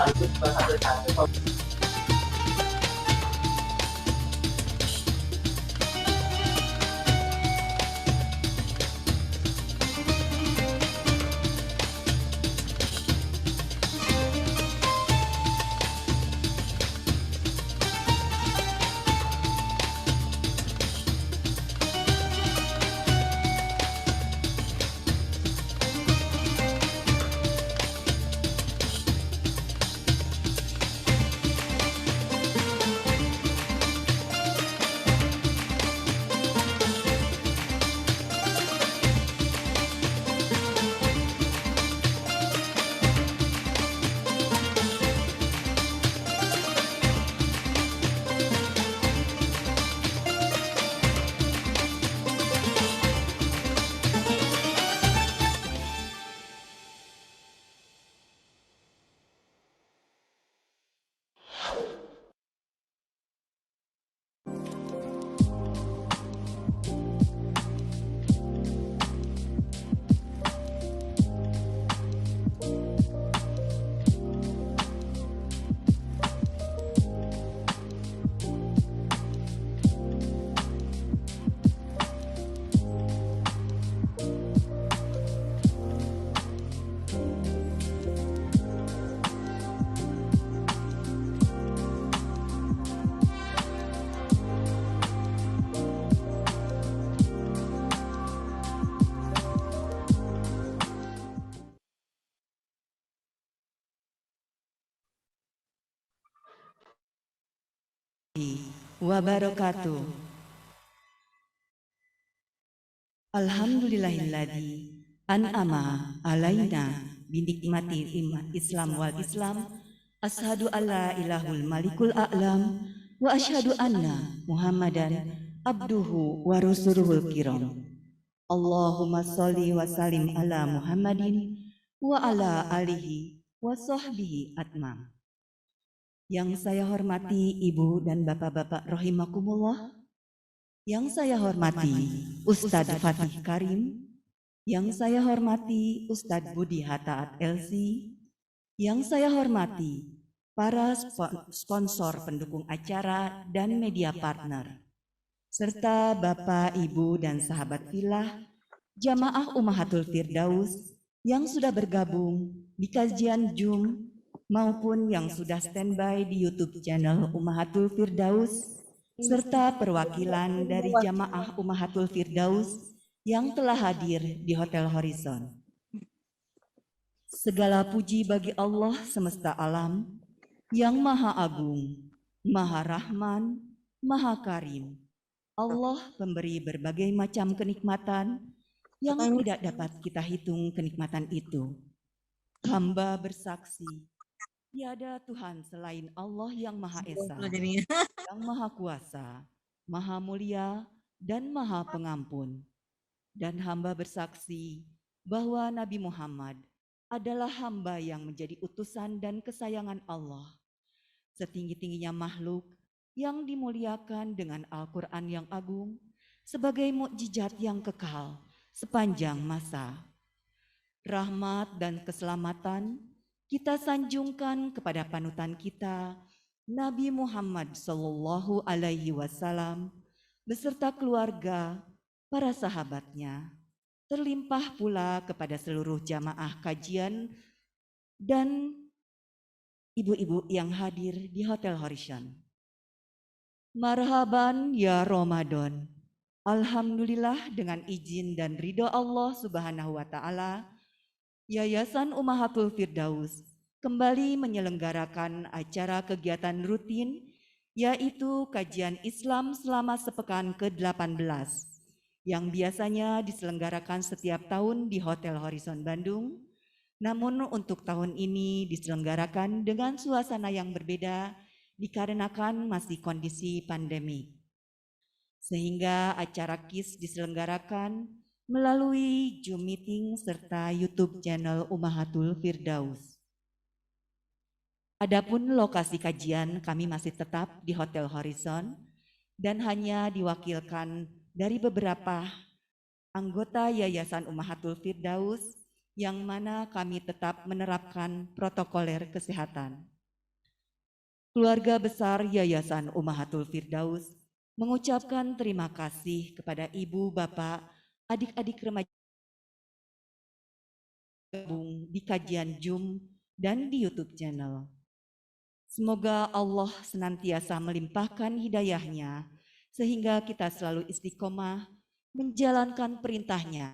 sekaligus menghasilkan wabarakatuh. Alhamdulillahilladzi an'ama alaina binikmati Islam wal Islam. Asyhadu alla ilahul malikul a'lam wa asyhadu anna Muhammadan abduhu wa rasuluhul kiram. Allahumma sholli wa sallim ala Muhammadin wa ala alihi wa sahbihi atmam. Yang saya hormati Ibu dan Bapak-bapak rahimakumullah, yang saya hormati Ustadz Fatih Karim, yang saya hormati Ustadz Budi Hatta LC, yang saya hormati para sponsor pendukung acara dan media partner, serta Bapak, Ibu, dan sahabat filah, Jamaah Ummahatul Firdaus yang sudah bergabung di kajian Zoom maupun yang sudah standby di YouTube channel Ummahatul Firdaus, serta perwakilan dari Jamaah Ummahatul Firdaus yang telah hadir di Hotel Horizon. Segala puji bagi Allah semesta alam yang Maha Agung, Maha Rahman, Maha Karim. Allah pemberi berbagai macam kenikmatan yang tidak dapat kita hitung kenikmatan itu. Hamba bersaksi, tiada Tuhan selain Allah yang Maha Esa, yang Maha Kuasa, Maha Mulia, dan Maha Pengampun. Dan hamba bersaksi bahwa Nabi Muhammad adalah hamba yang menjadi utusan dan kesayangan Allah, setinggi-tingginya makhluk yang dimuliakan dengan Al-Quran yang agung sebagai mukjizat yang kekal sepanjang masa. Rahmat dan keselamatan kita sanjungkan kepada panutan kita, Nabi Muhammad Sallallahu Alaihi Wasallam, beserta keluarga, para sahabatnya, terlimpah pula kepada seluruh jamaah kajian dan ibu-ibu yang hadir di Hotel Horizon. Marhaban ya Ramadan. Alhamdulillah dengan izin dan ridho Allah Subhanahu wa Ta'ala, Yayasan Ummahatul Firdaus kembali menyelenggarakan acara kegiatan rutin, yaitu kajian Islam selama sepekan ke-18 yang biasanya diselenggarakan setiap tahun di Hotel Horizon Bandung. Namun untuk tahun ini diselenggarakan dengan suasana yang berbeda dikarenakan masih kondisi pandemi. Sehingga acara KIS diselenggarakan melalui Zoom meeting serta YouTube channel Ummahatul Firdaus. Adapun lokasi kajian kami masih tetap di Hotel Horizon dan hanya diwakilkan dari beberapa anggota Yayasan Ummahatul Firdaus yang mana kami tetap menerapkan protokoler kesehatan. Keluarga besar Yayasan Ummahatul Firdaus mengucapkan terima kasih kepada ibu, bapak, adik-adik remaja gabung di kajian Zoom dan di YouTube channel. Semoga Allah senantiasa melimpahkan hidayahnya sehingga kita selalu istiqomah menjalankan perintahnya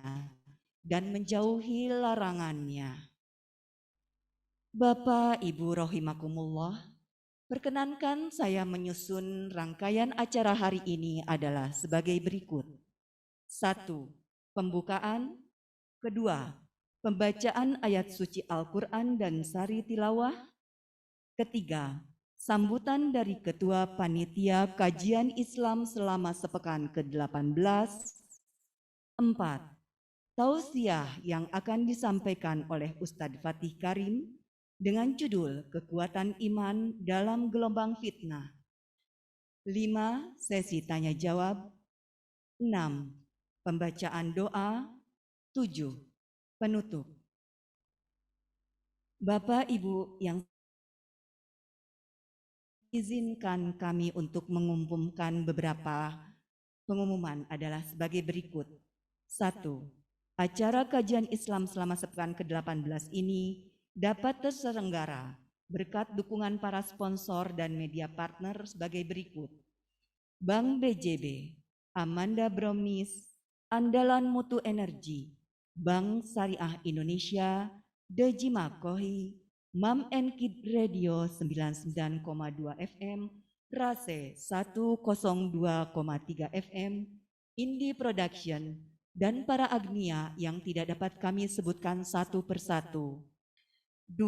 dan menjauhi larangannya. Bapak, Ibu rahimakumullah, perkenankan saya menyusun rangkaian acara hari ini adalah sebagai berikut. 1. Pembukaan. 2. Pembacaan ayat suci Al-Quran dan sari tilawah. 3. Sambutan dari Ketua Panitia Kajian Islam selama sepekan ke-18. 4. Tausiah yang akan disampaikan oleh Ustadz Fatih Karim dengan judul Kekuatan Iman dalam Gelombang Fitnah. 5. Sesi tanya jawab. 6. Pembacaan doa. 7. Penutup. Bapak Ibu yang izinkan kami untuk mengumumkan beberapa pengumuman adalah sebagai berikut. 1. Acara kajian Islam selama sepekan ke-18 ini dapat terselenggara berkat dukungan para sponsor dan media partner sebagai berikut. Bank BJB, Amanda Bromis, Andalan Mutu Energi, Bank Syariah Indonesia, Dejima Kohi, Mam and Kid Radio 99,2 FM, Rase 102,3 FM, Indie Production, dan para agnia yang tidak dapat kami sebutkan satu persatu. 2.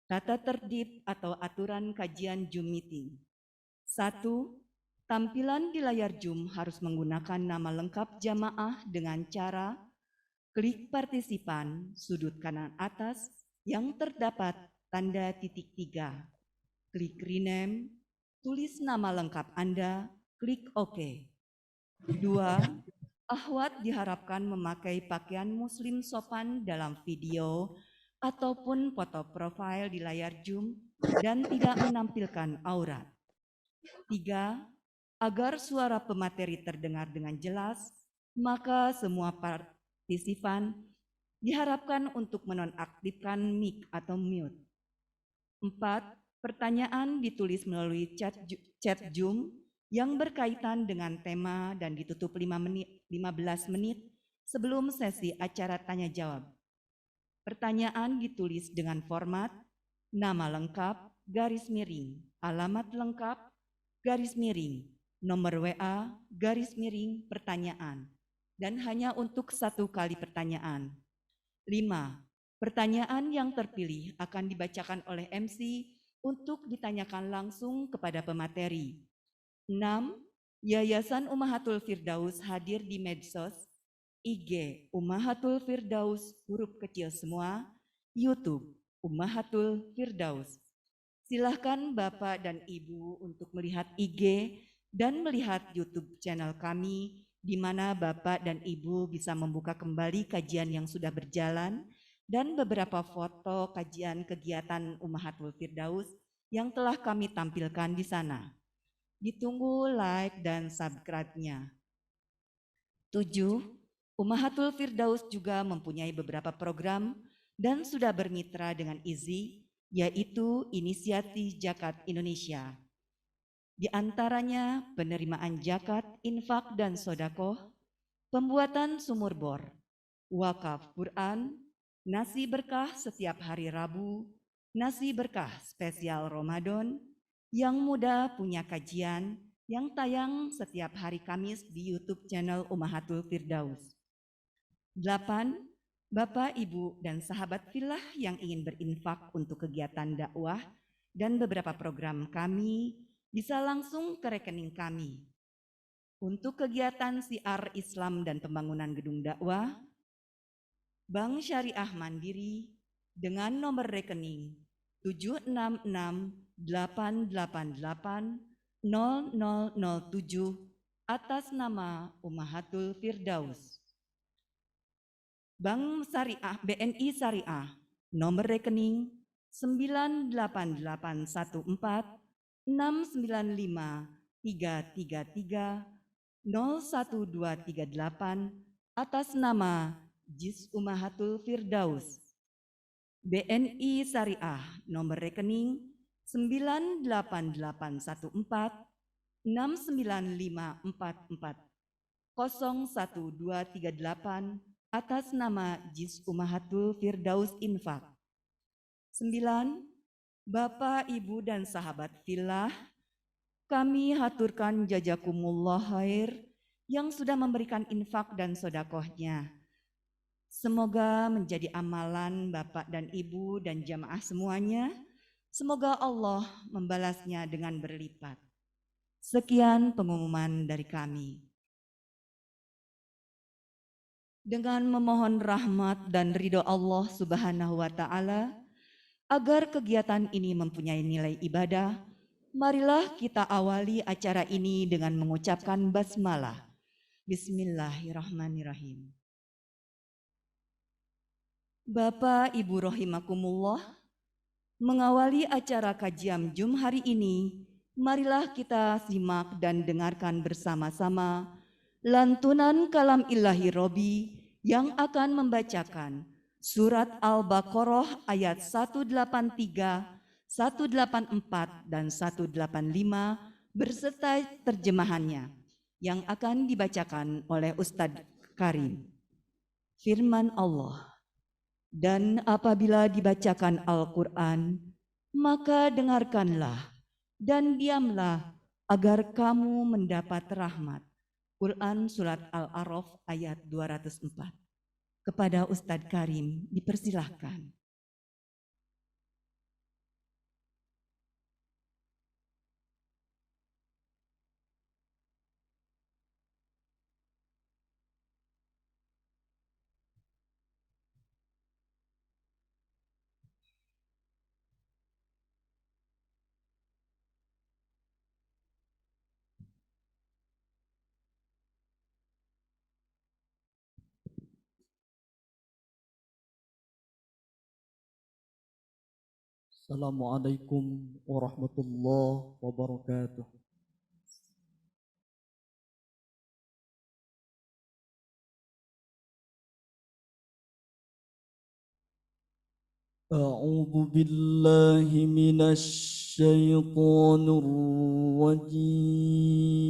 Tata tertib atau aturan kajian Zoom meeting. 1. Tampilan di layar Zoom harus menggunakan nama lengkap jamaah dengan cara klik partisipan sudut kanan atas yang terdapat tanda titik 3. Klik rename, tulis nama lengkap Anda, klik OK. 2. Akhwat diharapkan memakai pakaian muslim sopan dalam video ataupun foto profil di layar Zoom dan tidak menampilkan aurat. 3. Agar suara pemateri terdengar dengan jelas, maka semua partisipan diharapkan untuk menonaktifkan mic atau mute. 4. Pertanyaan ditulis melalui chat Zoom yang berkaitan dengan tema dan ditutup 15 menit sebelum sesi acara tanya jawab. Pertanyaan ditulis dengan format nama lengkap, garis miring, alamat lengkap, garis miring, nomor WA, garis miring, pertanyaan, dan hanya untuk 1 kali pertanyaan. 5. Pertanyaan yang terpilih akan dibacakan oleh MC untuk ditanyakan langsung kepada pemateri. 6. Yayasan Ummahatul Firdaus hadir di medsos, IG Ummahatul Firdaus huruf kecil semua, YouTube Ummahatul Firdaus. Silahkan Bapak dan Ibu untuk melihat IG dan melihat YouTube channel kami, di mana Bapak dan Ibu bisa membuka kembali kajian yang sudah berjalan dan beberapa foto kajian kegiatan Ummahatul Firdaus yang telah kami tampilkan di sana. Ditunggu like dan subscribe-nya. 7. Ummahatul Firdaus juga mempunyai beberapa program dan sudah bermitra dengan IZI, yaitu Inisiatif Zakat Indonesia. Di antaranya penerimaan zakat, infak, dan sodakoh, pembuatan sumur bor, wakaf Quran, nasi berkah setiap hari Rabu, nasi berkah spesial Ramadan, yang muda punya kajian yang tayang setiap hari Kamis di YouTube channel Ummahatul Firdaus. 8. Bapak, Ibu, dan sahabat filah yang ingin berinfak untuk kegiatan dakwah dan beberapa program kami bisa langsung ke rekening kami. Untuk kegiatan siar Islam dan pembangunan gedung dakwah, Bank Syariah Mandiri dengan nomor rekening 76688800007 atas nama Ummahatul Firdaus. Bank Syariah BNI Syariah nomor rekening 98814 695-333-01238 atas nama Jis Umahatul Firdaus. BNI Syariah nomor rekening 98814-99544 atas nama Jis Umahatul Firdaus Infak. 9. Bapak, Ibu, dan sahabat fillah, kami haturkan jazakumullah khair yang sudah memberikan infak dan sodakohnya. Semoga menjadi amalan Bapak dan Ibu dan jamaah semuanya. Semoga Allah membalasnya dengan berlipat. Sekian pengumuman dari kami. Dengan memohon rahmat dan ridho Allah Subhanahu wa Ta'ala, agar kegiatan ini mempunyai nilai ibadah, marilah kita awali acara ini dengan mengucapkan basmalah. Bismillahirrahmanirrahim. Bapak, Ibu rahimakumullah, mengawali acara kajian Jum hari ini, marilah kita simak dan dengarkan bersama-sama lantunan kalam ilahi Robi yang akan membacakan Surat Al-Baqarah ayat 183, 184, dan 185 berserta terjemahannya yang akan dibacakan oleh Ustadz Karim. Firman Allah, dan apabila dibacakan Al-Quran, maka dengarkanlah dan diamlah agar kamu mendapat rahmat. Quran Surat Al-A'raf ayat 204. Kepada Ustadz Karim dipersilahkan. Assalamualaikum warahmatullahi wabarakatuh. A'udzu billahi minasy syaithanir rajim.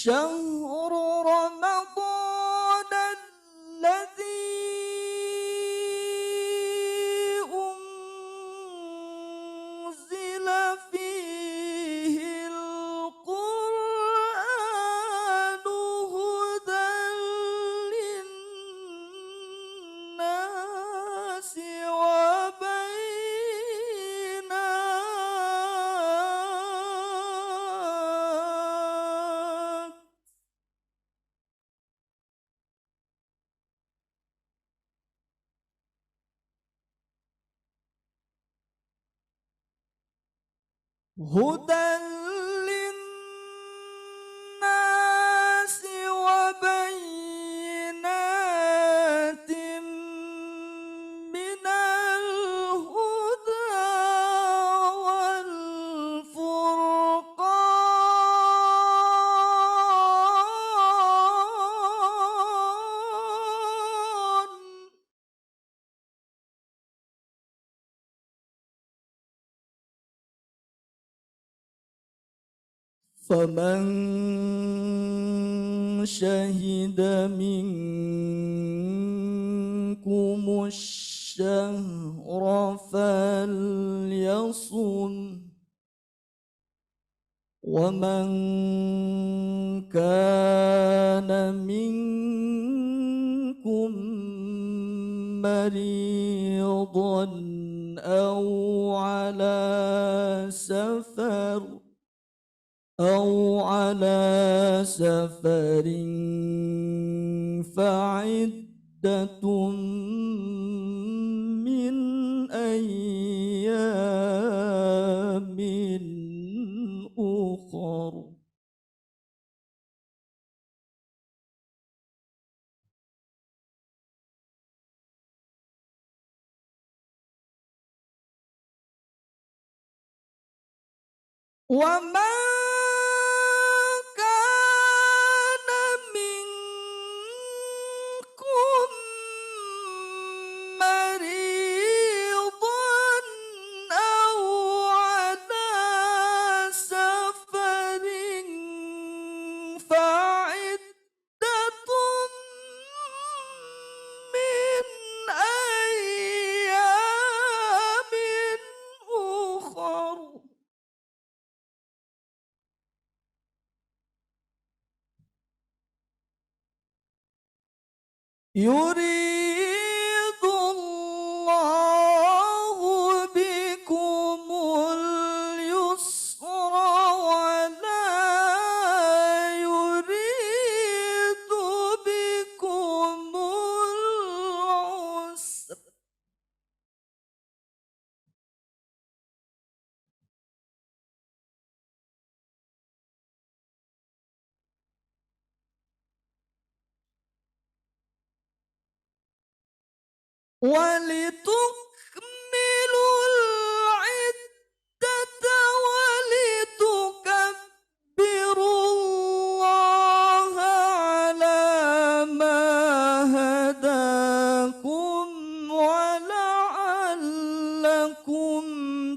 شهر رمضان الذي أنزل فيه القرآن هدى للناس هدى للناس وبينات من الهدى والفرقان فمن شهد منكم الشهر فليصم ومن كان منكم مريضا أو على سفر فعدة من أيام أخر وما كان منكم مريضا أو على سفر فعدة من أيام أخر يريد الله بكم اليسر ولا يريد بكم العسر ولتكملوا العدة ولتكبروا الله على ما هداكم ولعلكم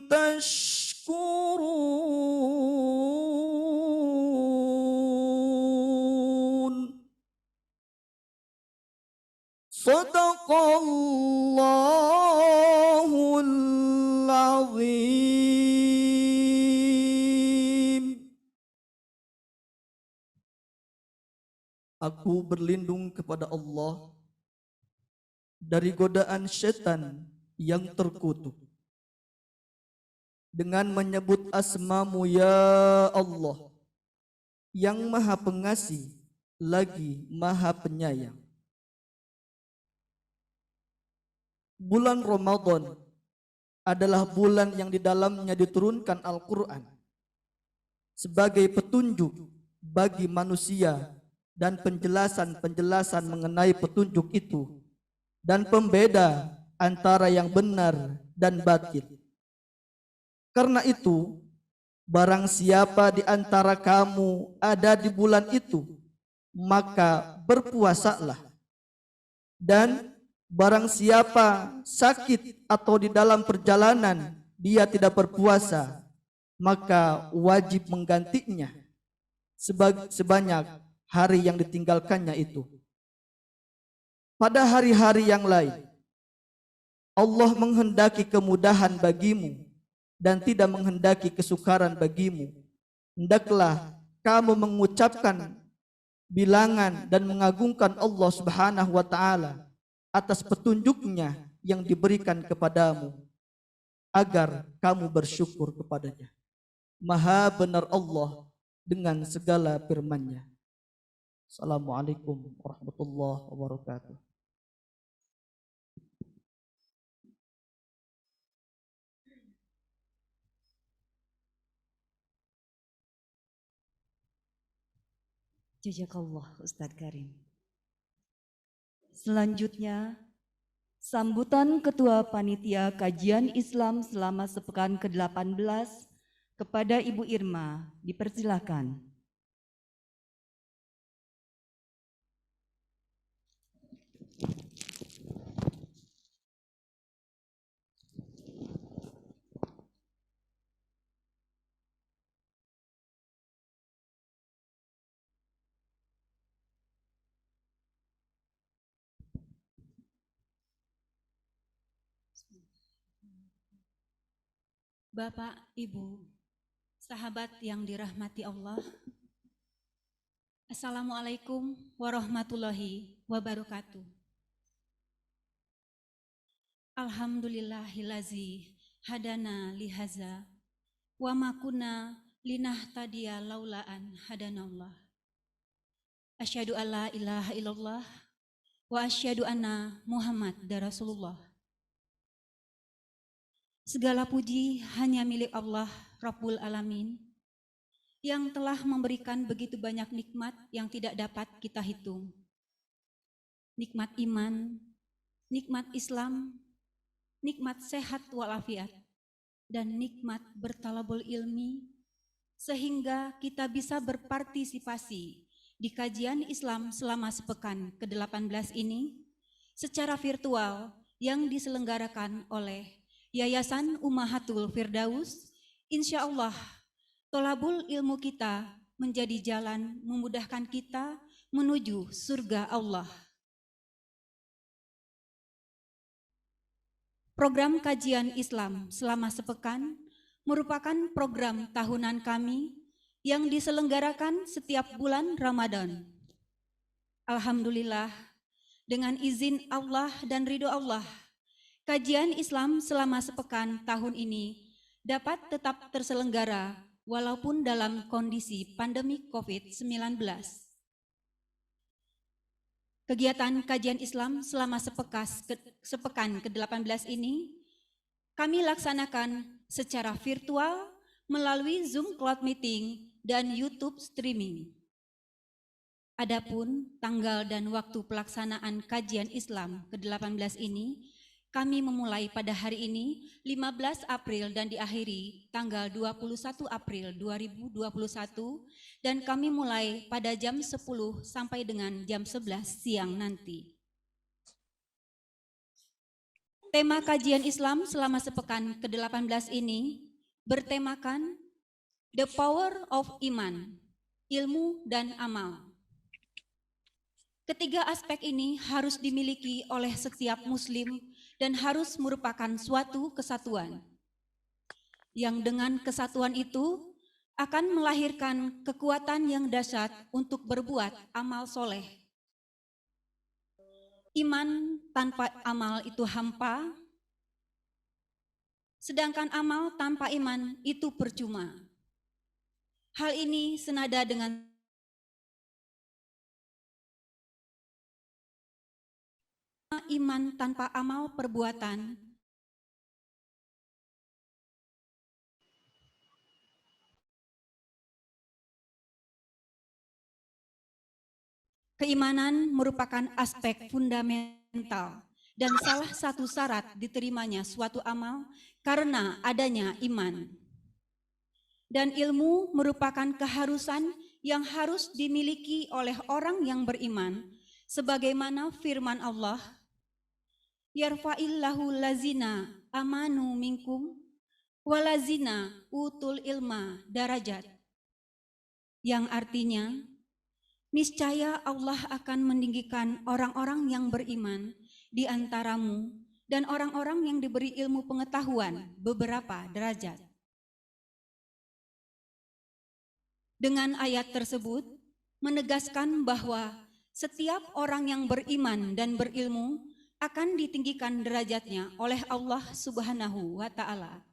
تشكرون صدق الله العظيم. Aku berlindung kepada Allah dari godaan syaitan yang terkutuk dengan menyebut asma-Mu ya Allah yang Maha Pengasih lagi Maha Penyayang. Bulan Ramadan adalah bulan yang di dalamnya diturunkan Al-Quran sebagai petunjuk bagi manusia dan penjelasan-penjelasan mengenai petunjuk itu dan pembeda antara yang benar dan batil. Karena itu, barang siapa di antara kamu ada di bulan itu, maka berpuasalah. Dan barang siapa sakit atau di dalam perjalanan dia tidak berpuasa, maka wajib menggantinya sebanyak hari yang ditinggalkannya itu. Pada hari-hari yang lain, Allah menghendaki kemudahan bagimu dan tidak menghendaki kesukaran bagimu. Hendaklah kamu mengucapkan bilangan dan mengagungkan Allah Subhanahu wa taala atas petunjuknya yang diberikan kepadamu agar kamu bersyukur kepadanya. Maha benar Allah dengan segala firman-Nya. Assalamualaikum warahmatullahi wabarakatuh. Jazakallah Ustadz Karim. Selanjutnya, sambutan Ketua Panitia Kajian Islam selama sepekan ke-18 kepada Ibu Irma, dipersilakan. Bapak, Ibu, Sahabat yang dirahmati Allah, Assalamualaikum warahmatullahi wabarakatuh. Alhamdulillahillazi hadana lihaza wa ma kunna linahtadiya laula an hadanallah. Asyhadu an la ilaha illallah wa asyhadu anna Muhammadar Rasulullah. Segala puji hanya milik Allah Rabbul Alamin yang telah memberikan begitu banyak nikmat yang tidak dapat kita hitung. Nikmat iman, nikmat Islam, nikmat sehat walafiat, dan nikmat bertalabul ilmi, sehingga kita bisa berpartisipasi di kajian Islam selama sepekan ke-18 ini secara virtual yang diselenggarakan oleh Yayasan Ummahatul Firdaus. Insya Allah, tolabul ilmu kita menjadi jalan memudahkan kita menuju surga Allah. Program kajian Islam selama sepekan merupakan program tahunan kami yang diselenggarakan setiap bulan Ramadan. Alhamdulillah, dengan izin Allah dan ridho Allah, kajian Islam selama sepekan tahun ini dapat tetap terselenggara walaupun dalam kondisi pandemi COVID-19. Kegiatan kajian Islam selama sepekan ke-18 ini kami laksanakan secara virtual melalui Zoom Cloud Meeting dan YouTube Streaming. Adapun tanggal dan waktu pelaksanaan kajian Islam ke-18 ini kami memulai pada hari ini 15 April dan diakhiri tanggal 21 April 2021 dan kami mulai pada jam 10 sampai dengan jam 11 siang nanti. Tema kajian Islam selama sepekan ke-18 ini bertemakan The Power of Iman, Ilmu dan Amal. Ketiga aspek ini harus dimiliki oleh setiap muslim dan harus merupakan suatu kesatuan, yang dengan kesatuan itu akan melahirkan kekuatan yang dahsyat untuk berbuat amal soleh. Iman tanpa amal itu hampa, sedangkan amal tanpa iman itu percuma. Hal ini senada dengan iman tanpa amal perbuatan. Keimanan merupakan aspek fundamental dan salah satu syarat diterimanya suatu amal karena adanya iman. Dan ilmu merupakan keharusan yang harus dimiliki oleh orang yang beriman, sebagaimana firman Allah, Yarfa'illahu lazina amanu minkum walazina utul ilma darajat. Yang artinya, niscaya Allah akan meninggikan orang-orang yang beriman di antaramu dan orang-orang yang diberi ilmu pengetahuan beberapa derajat. Dengan ayat tersebut menegaskan bahwa setiap orang yang beriman dan berilmu akan ditinggikan derajatnya oleh Allah Subhanahu wa Ta'ala.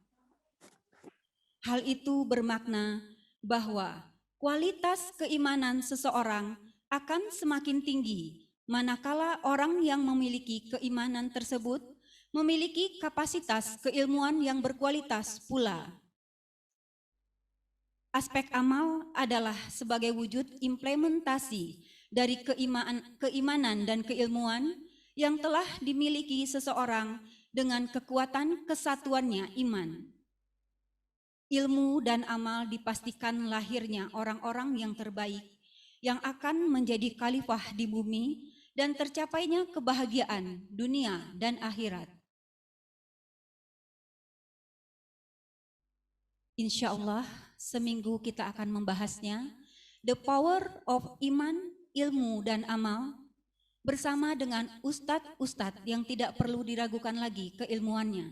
Hal itu bermakna bahwa kualitas keimanan seseorang akan semakin tinggi manakala orang yang memiliki keimanan tersebut memiliki kapasitas keilmuan yang berkualitas pula. Aspek amal adalah sebagai wujud implementasi dari keimanan dan keilmuan yang telah dimiliki seseorang dengan kekuatan kesatuannya iman. Ilmu dan amal dipastikan lahirnya orang-orang yang terbaik yang akan menjadi khalifah di bumi dan tercapainya kebahagiaan dunia dan akhirat. Insya Allah seminggu kita akan membahasnya, The Power of Iman, Ilmu dan Amal, bersama dengan ustadz-ustadz yang tidak perlu diragukan lagi keilmuannya.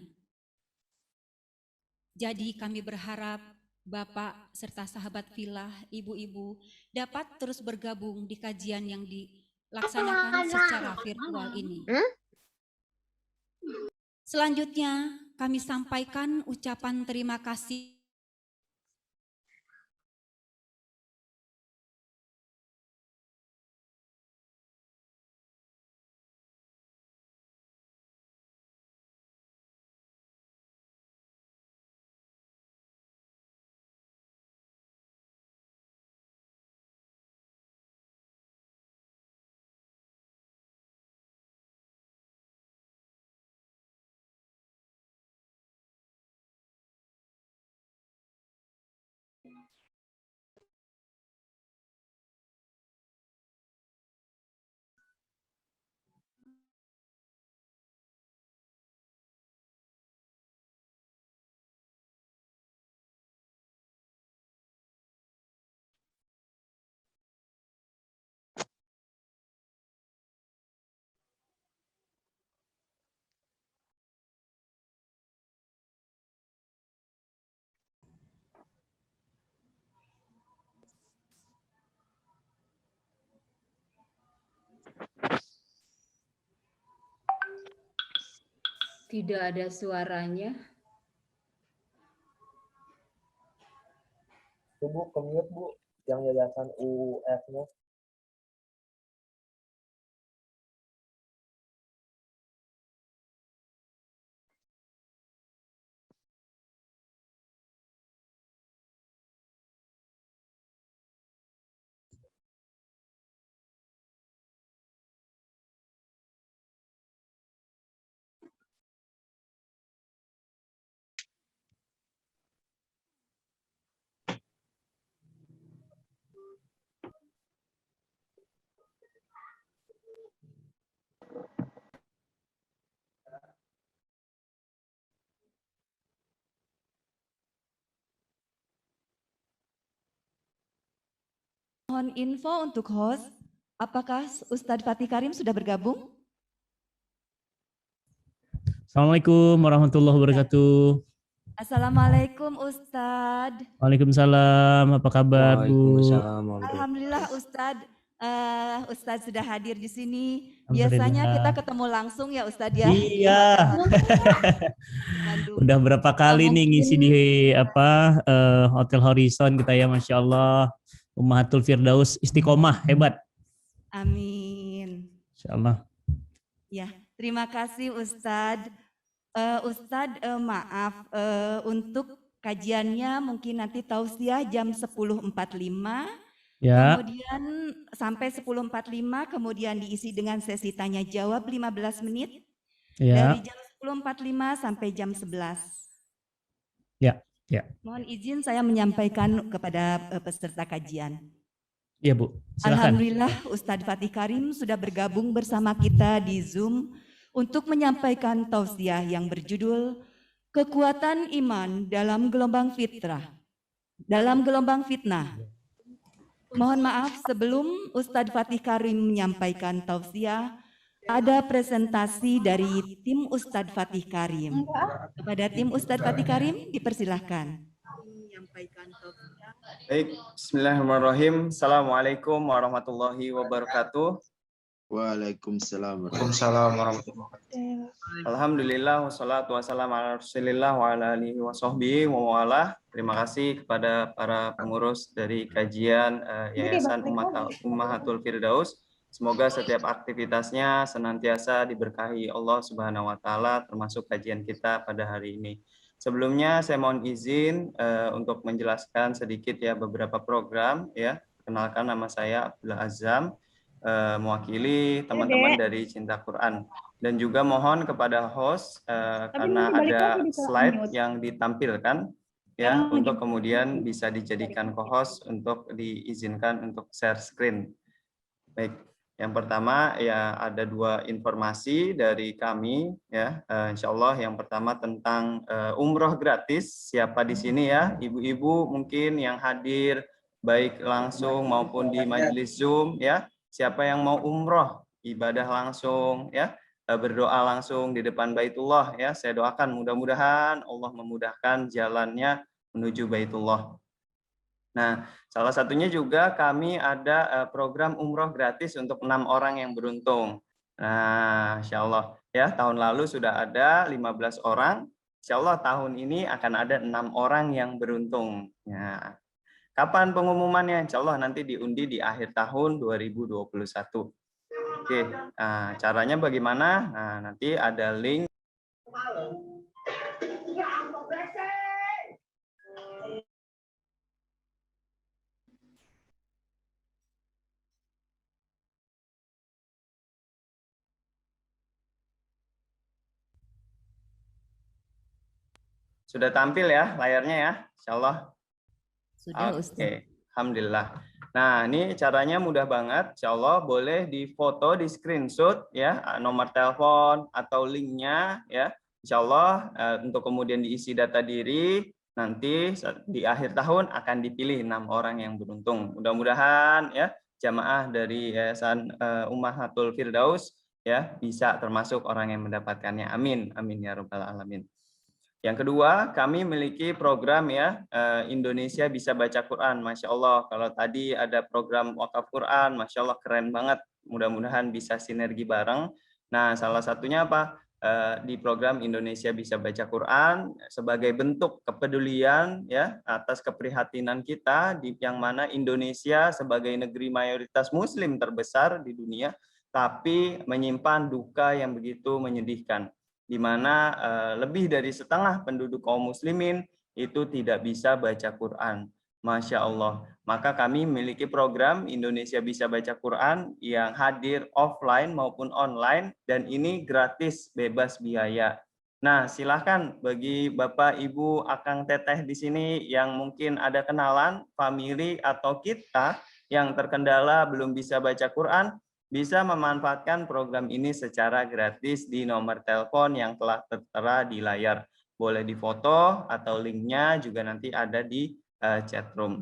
Jadi kami berharap Bapak serta sahabat Filah, ibu-ibu dapat terus bergabung di kajian yang dilaksanakan secara virtual ini. Selanjutnya, kami sampaikan ucapan terima kasih Tidak ada suaranya. Bu, kemute Bu, yang yayasan UF-nya. Mohon info untuk host, apakah Ustadz Fatih Karim sudah bergabung? Assalamualaikum warahmatullahi wabarakatuh. Assalamualaikum Ustadz. Waalaikumsalam. Apa kabar, Bu? Alhamdulillah Ustadz. Ustadz sudah hadir di sini. Alhamdulillah. Biasanya kita ketemu langsung ya Ustadz ya. Iya. Bandung. Udah berapa kali nih ngisi di Hotel Horizon kita ya, Masya Allah. Ummahatul Firdaus istiqomah, hebat. Amin. Insya Allah. Ya, terima kasih Ustadz. Ustadz maaf untuk kajiannya mungkin nanti tausiah jam 10.45. Ya. Kemudian sampai 10.45 kemudian diisi dengan sesi tanya jawab 15 menit. Ya. Dari jam 10.45 sampai jam 11. Ya, ya. Mohon izin saya menyampaikan kepada peserta kajian. Iya, Bu. Silakan. Alhamdulillah Ustadz Fatih Karim sudah bergabung bersama kita di Zoom untuk menyampaikan tausiah yang berjudul Kekuatan Iman dalam Gelombang Fitrah. Dalam gelombang fitnah. Mohon maaf sebelum Ustadz Fatih Karim menyampaikan tausiah, ada presentasi dari tim Ustadz Fatih Karim. Kepada tim Ustadz Fatih Karim dipersilahkan. Baik, bismillahirrahmanirrahim. Assalamualaikum warahmatullahi wabarakatuh. Waalaikumsalam. Alhamdulillah, wassalatu wassalamu ala rasulillah wa ala alihi wa sahbihi wa wala. Terima kasih kepada para pengurus dari kajian Yayasan Ummahatul Firdaus. Semoga setiap aktivitasnya senantiasa diberkahi Allah Subhanahu wa taala, termasuk kajian kita pada hari ini. Sebelumnya saya mohon izin untuk menjelaskan sedikit ya beberapa program ya. Kenalkan, nama saya Abdullah Azam, mewakili teman-teman dari Cinta Quran, dan juga mohon kepada host karena ada slide yang ditampilkan ya untuk kemudian bisa dijadikan co-host untuk diizinkan untuk share screen. Baik, yang pertama ya ada dua informasi dari kami ya, insya Allah. Yang pertama tentang umroh gratis. Siapa di sini ya, ibu-ibu mungkin yang hadir baik langsung maupun di majelis Zoom ya, siapa yang mau umroh ibadah langsung ya, berdoa langsung di depan Baitullah ya, saya doakan mudah-mudahan Allah memudahkan jalannya menuju Baitullah. Nah, salah satunya juga kami ada program umroh gratis untuk 6 orang yang beruntung. Nah, insya Allah ya, tahun lalu sudah ada 15 orang. Insya Allah tahun ini akan ada 6 orang yang beruntung. Ya. Kapan pengumumannya? Insya Allah nanti diundi di akhir tahun 2021. Oke, nah, caranya bagaimana? Nah, nanti ada link. Sudah tampil ya layarnya ya, insya Allah. Sudah, Oke, Ustaz. Alhamdulillah. Nah, ini caranya mudah banget. Insya Allah boleh difoto, di screenshot ya, nomor telepon atau linknya ya. Insya Allah untuk kemudian diisi data diri. Nanti di akhir tahun akan dipilih 6 orang yang beruntung. Mudah-mudahan ya jamaah dari Yayasan Ummahatul Firdaus ya bisa termasuk orang yang mendapatkannya. Amin, amin ya rabbal alamin. Yang kedua, kami memiliki program ya, Indonesia Bisa Baca Quran. Masya Allah, kalau tadi ada program wakaf Quran, Masya Allah keren banget. Mudah-mudahan bisa sinergi bareng. Nah, salah satunya apa? Di program Indonesia Bisa Baca Quran sebagai bentuk kepedulian ya atas keprihatinan kita di yang mana Indonesia sebagai negeri mayoritas Muslim terbesar di dunia, tapi menyimpan duka yang begitu menyedihkan, di mana lebih dari setengah penduduk kaum muslimin itu tidak bisa baca Quran. Masya Allah. Maka kami memiliki program Indonesia Bisa Baca Quran yang hadir offline maupun online, dan ini gratis, bebas biaya. Nah, silahkan bagi Bapak, Ibu, Akang, Teteh di sini yang mungkin ada kenalan, family, atau kita yang terkendala belum bisa baca Quran, bisa memanfaatkan program ini secara gratis di nomor telepon yang telah tertera di layar. Boleh difoto atau linknya juga nanti ada di chat room.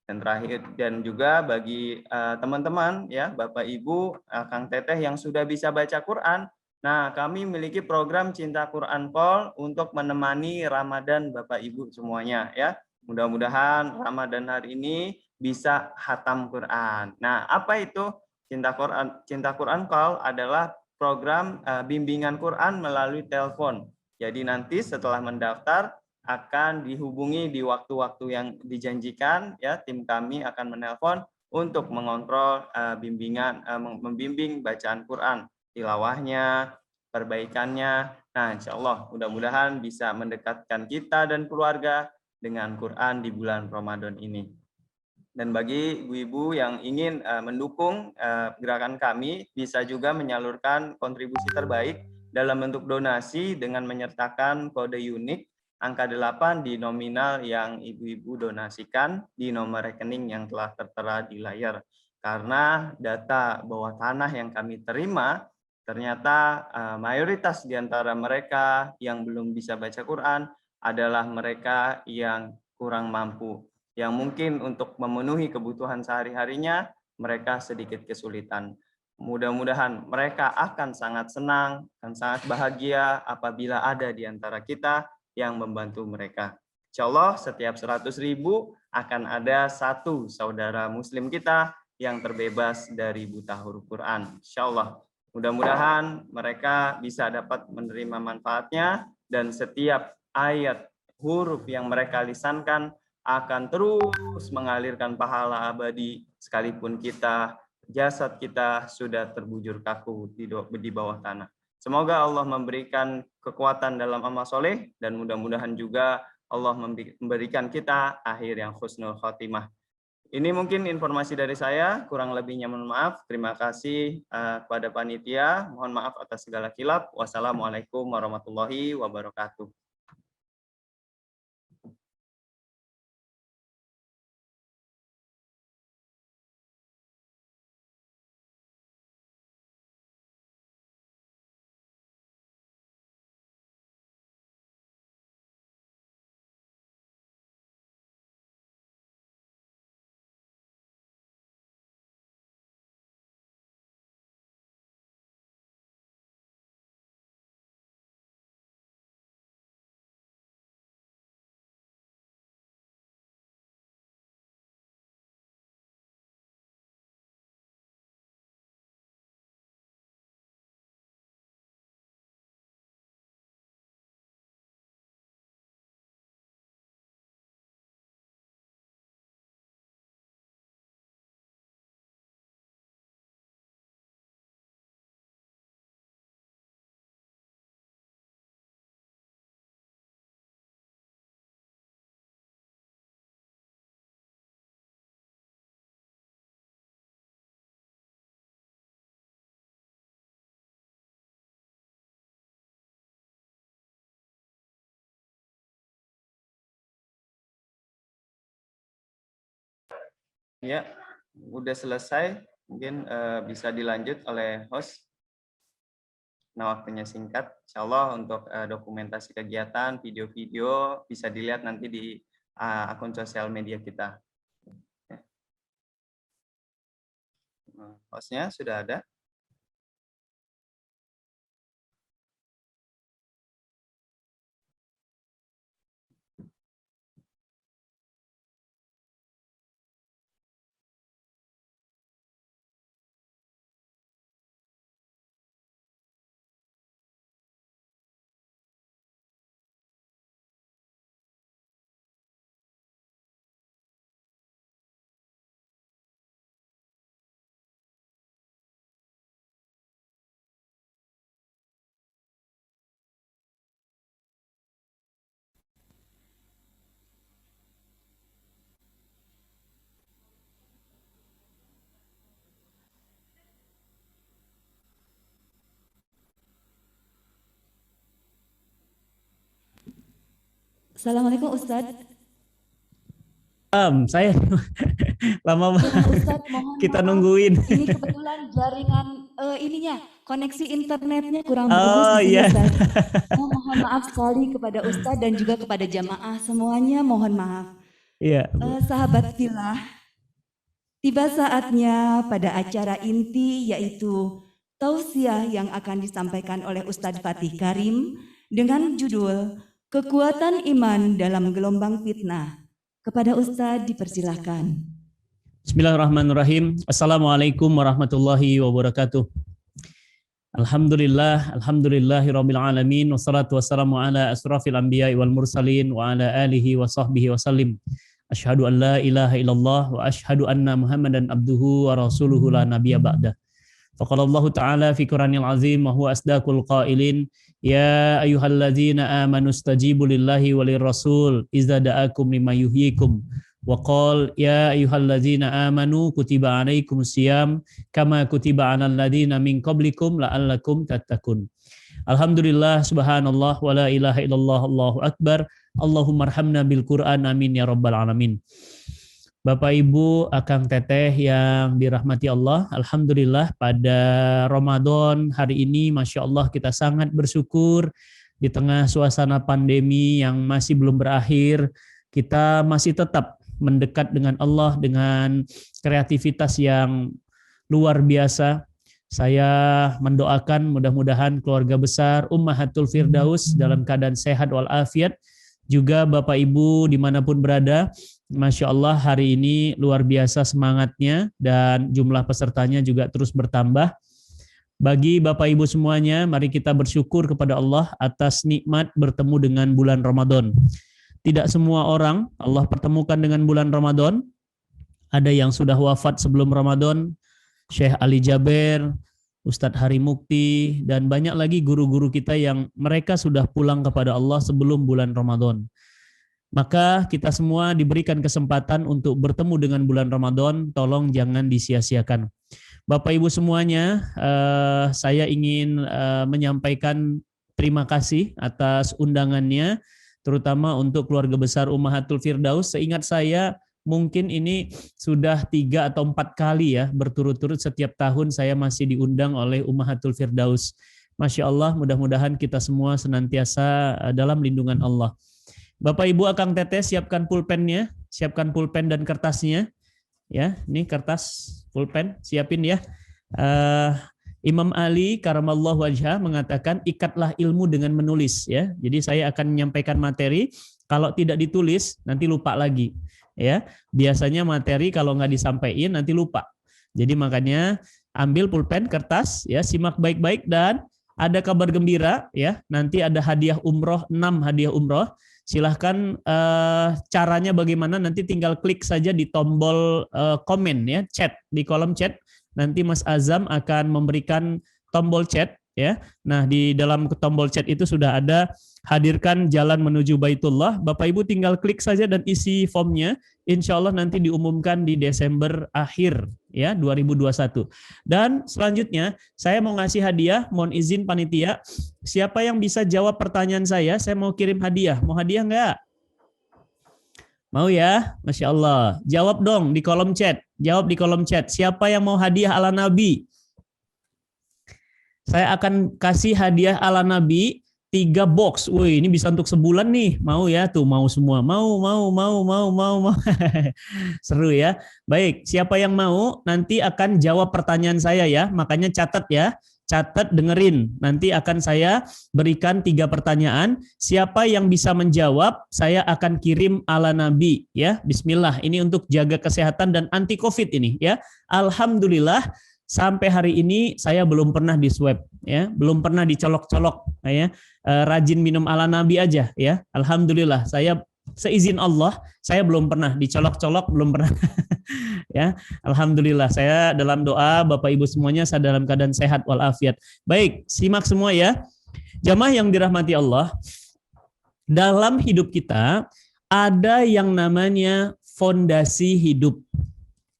Dan terakhir, dan juga bagi teman-teman ya, Bapak Ibu, Kang Teteh yang sudah bisa baca Quran, nah kami memiliki program Cinta Quran Call untuk menemani Ramadan Bapak Ibu semuanya ya. Mudah-mudahan Ramadan hari ini bisa khatam Quran. Nah, apa itu Cinta Quran Call? Adalah program bimbingan Quran melalui telepon. Jadi nanti setelah mendaftar akan dihubungi di waktu-waktu yang dijanjikan ya, tim kami akan menelpon untuk mengontrol membimbing bacaan Quran, tilawahnya, perbaikannya. Nah, insya Allah mudah-mudahan bisa mendekatkan kita dan keluarga dengan Quran di bulan Ramadan ini. Dan bagi ibu-ibu yang ingin mendukung gerakan kami, bisa juga menyalurkan kontribusi terbaik dalam bentuk donasi dengan menyertakan kode unik angka 8 di nominal yang ibu-ibu donasikan di nomor rekening yang telah tertera di layar. Karena data bawah tanah yang kami terima, ternyata mayoritas di antara mereka yang belum bisa baca Quran adalah mereka yang kurang mampu, yang mungkin untuk memenuhi kebutuhan sehari-harinya mereka sedikit kesulitan. Mudah-mudahan mereka akan sangat senang dan sangat bahagia apabila ada di antara kita yang membantu mereka. Insya Allah setiap 100.000 akan ada satu saudara muslim kita yang terbebas dari buta huruf Quran. Insya Allah. Mudah-mudahan mereka bisa dapat menerima manfaatnya, dan setiap ayat huruf yang mereka lisankan akan terus mengalirkan pahala abadi sekalipun jasad kita sudah terbujur kaku di bawah tanah. Semoga Allah memberikan kekuatan dalam amal soleh, dan mudah-mudahan juga Allah memberikan kita akhir yang husnul khotimah. Ini mungkin informasi dari saya, kurang lebihnya mohon maaf. Terima kasih kepada panitia, mohon maaf atas segala khilaf. Wassalamualaikum warahmatullahi wabarakatuh. Ya, udah selesai. Mungkin bisa dilanjut oleh host. Nah, waktunya singkat. Insya Allah untuk dokumentasi kegiatan, video-video bisa dilihat nanti di akun sosial media kita. Hostnya sudah ada. Assalamualaikum Ustadz. Saya lama banget. Ya, Ustadz, mohon Kita maaf. nungguin. Ini kebetulan jaringan koneksi internetnya kurang bagus Oh di sini, iya. Ustadz. Mohon maaf sekali kepada Ustadz dan juga kepada jamaah semuanya, mohon maaf. Iya. Sahabat Filah, tiba saatnya pada acara inti yaitu tausiah yang akan disampaikan oleh Ustadz Fatih Karim dengan judul Kekuatan Iman dalam Gelombang Fitnah. Kepada Ustadz dipersilahkan. Bismillahirrahmanirrahim. Assalamualaikum warahmatullahi wabarakatuh. Alhamdulillahirabbil alamin wassalatu wassalamu ala asrafil anbiya'i wal mursalin wa ala alihi wa sahbihi wasallim. Asyhadu an la ilaha illallah wa asyhadu anna Muhammadan abduhu wa rasuluhu la nabiyya ba'dah. Faqala Allah Ta'ala fi Qur'anil Azim wa huwa asdaqul qailin ya ayyuhalladzina amanu stajibu lillahi walir rasul idza da'akum lima yuhyikum wa qala ya ayyuhalladzina amanu kutiba alaikumus syiyam kama kutiba 'alal ladzina min qablikum la'allakum tattaqun. Alhamdulillah subhanallah wa la ilaha illallah Allahu akbar. Allahumma arhamna bil Qur'an amin ya rabbal alamin. Bapak Ibu, Akang Teteh yang dirahmati Allah, alhamdulillah pada Ramadan hari ini Masya Allah kita sangat bersyukur di tengah suasana pandemi yang masih belum berakhir, kita masih tetap mendekat dengan Allah dengan kreativitas yang luar biasa. Saya mendoakan mudah-mudahan keluarga besar Ummahatul Firdaus dalam keadaan sehat walafiat, juga Bapak Ibu dimanapun berada. Masya Allah hari ini luar biasa semangatnya dan jumlah pesertanya juga terus bertambah. Bagi Bapak Ibu semuanya, mari kita bersyukur kepada Allah atas nikmat bertemu dengan bulan Ramadan. Tidak semua orang Allah pertemukan dengan bulan Ramadan. Ada yang sudah wafat sebelum Ramadan, Syekh Ali Jaber, Ustadz Hari Mukti, dan banyak lagi guru-guru kita yang mereka sudah pulang kepada Allah sebelum bulan Ramadan. Maka kita semua diberikan kesempatan untuk bertemu dengan bulan Ramadan, tolong jangan disia-siakan. Bapak Ibu semuanya, saya ingin menyampaikan terima kasih atas undangannya, terutama untuk keluarga besar Ummahatul Firdaus. Seingat saya mungkin ini sudah 3 atau 4 kali ya, berturut-turut setiap tahun saya masih diundang oleh Ummahatul Firdaus. Masya Allah, mudah-mudahan kita semua senantiasa dalam lindungan Allah. Bapak Ibu Akang Teteh siapkan pulpennya, siapkan pulpen dan kertasnya. Ya, ini kertas, pulpen, siapin ya. Imam Ali karamallahu wajhah mengatakan ikatlah ilmu dengan menulis ya. Jadi saya akan menyampaikan materi, kalau tidak ditulis nanti lupa lagi. Ya, biasanya materi kalau nggak disampaikan nanti lupa. Jadi makanya ambil pulpen, kertas, ya simak baik-baik dan ada kabar gembira ya. Nanti ada hadiah umroh, 6 hadiah umroh. Silahkan caranya bagaimana, nanti tinggal klik saja di tombol komen ya, chat, di kolom chat. Nanti Mas Azam akan memberikan tombol chat ya. Nah, di dalam tombol chat itu sudah ada hadirkan jalan menuju Baitullah. Bapak Ibu tinggal klik saja dan isi formnya. Insya Allah nanti diumumkan di Desember akhir ya 2021. Dan selanjutnya saya mau ngasih hadiah, mohon izin panitia. Siapa yang bisa jawab pertanyaan saya mau kirim hadiah. Mau hadiah enggak? Mau ya? Masya Allah. Jawab dong di kolom chat. Jawab di kolom chat. Siapa yang mau hadiah ala Nabi? Saya akan kasih hadiah ala Nabi 3 box. Wih, ini bisa untuk sebulan nih. Mau ya? Tuh, mau semua. Mau. Seru ya. Baik, siapa yang mau nanti akan jawab pertanyaan saya ya. Makanya catat ya. Catat, dengerin. Nanti akan saya berikan 3 pertanyaan. Siapa yang bisa menjawab, saya akan kirim ala Nabi ya. Bismillah. Ini untuk jaga kesehatan dan anti Covid ini ya. Alhamdulillah sampai hari ini saya belum pernah di swab ya, belum pernah dicolok-colok ya. Rajin minum ala Nabi aja ya. Alhamdulillah saya seizin Allah saya belum pernah dicolok-colok, belum pernah. Ya, alhamdulillah saya dalam doa Bapak Ibu semuanya saya dalam keadaan sehat walafiat. Baik, simak semua ya. Jamaah yang dirahmati Allah, dalam hidup kita ada yang namanya fondasi hidup.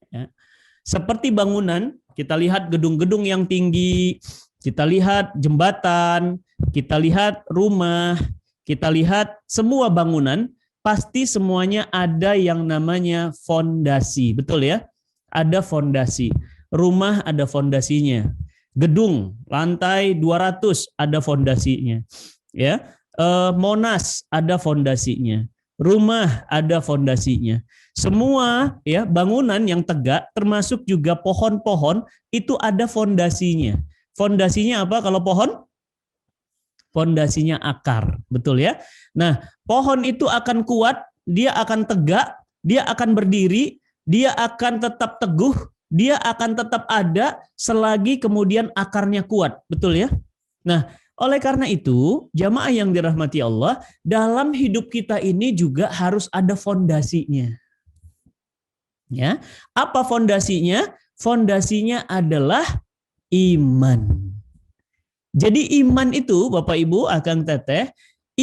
Ya. Seperti bangunan, kita lihat gedung-gedung yang tinggi, kita lihat jembatan, kita lihat rumah, kita lihat semua bangunan. Pasti semuanya ada yang namanya fondasi, betul ya? Ada fondasi. Rumah ada fondasinya. Gedung lantai 200 ada fondasinya. Ya, Monas ada fondasinya. Rumah ada fondasinya. Semua ya bangunan yang tegak, termasuk juga pohon-pohon itu ada fondasinya. Fondasinya apa kalau pohon? Fondasinya akar, betul ya? Nah, pohon itu akan kuat, dia akan tegak, dia akan berdiri, dia akan tetap teguh, dia akan tetap ada selagi kemudian akarnya kuat, betul ya? Nah, oleh karena itu, jamaah yang dirahmati Allah, dalam hidup kita ini juga harus ada fondasinya. Ya, apa fondasinya? Fondasinya adalah iman. Jadi iman itu Bapak Ibu, Akang Teteh,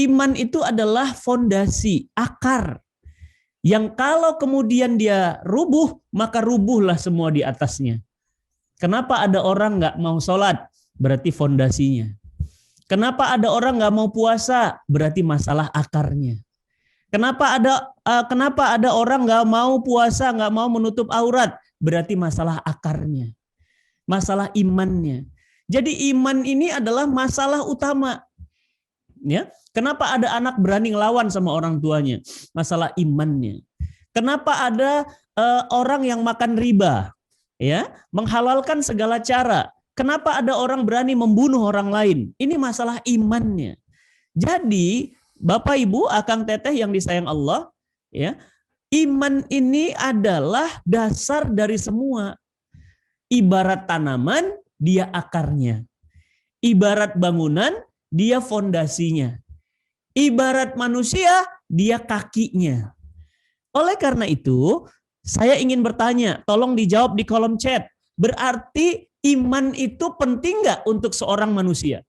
iman itu adalah fondasi, akar. Yang kalau kemudian dia rubuh, maka rubuhlah semua di atasnya. Kenapa ada orang nggak mau sholat? Berarti fondasinya. Kenapa ada orang nggak mau puasa? Berarti masalah akarnya. Kenapa ada orang nggak mau puasa, nggak mau menutup aurat? Berarti masalah akarnya. Masalah imannya. Jadi iman ini adalah masalah utama. Ya, kenapa ada anak berani ngelawan sama orang tuanya? Masalah imannya. Kenapa ada orang yang makan riba? Ya, menghalalkan segala cara. Kenapa ada orang berani membunuh orang lain? Ini masalah imannya. Jadi, Bapak Ibu, Akang Teteh yang disayang Allah, ya, iman ini adalah dasar dari semua. Ibarat tanaman, dia akarnya. Ibarat bangunan, dia fondasinya. Ibarat manusia, dia kakinya. Oleh karena itu, saya ingin bertanya, tolong dijawab di kolom chat. Berarti iman itu penting nggak untuk seorang manusia?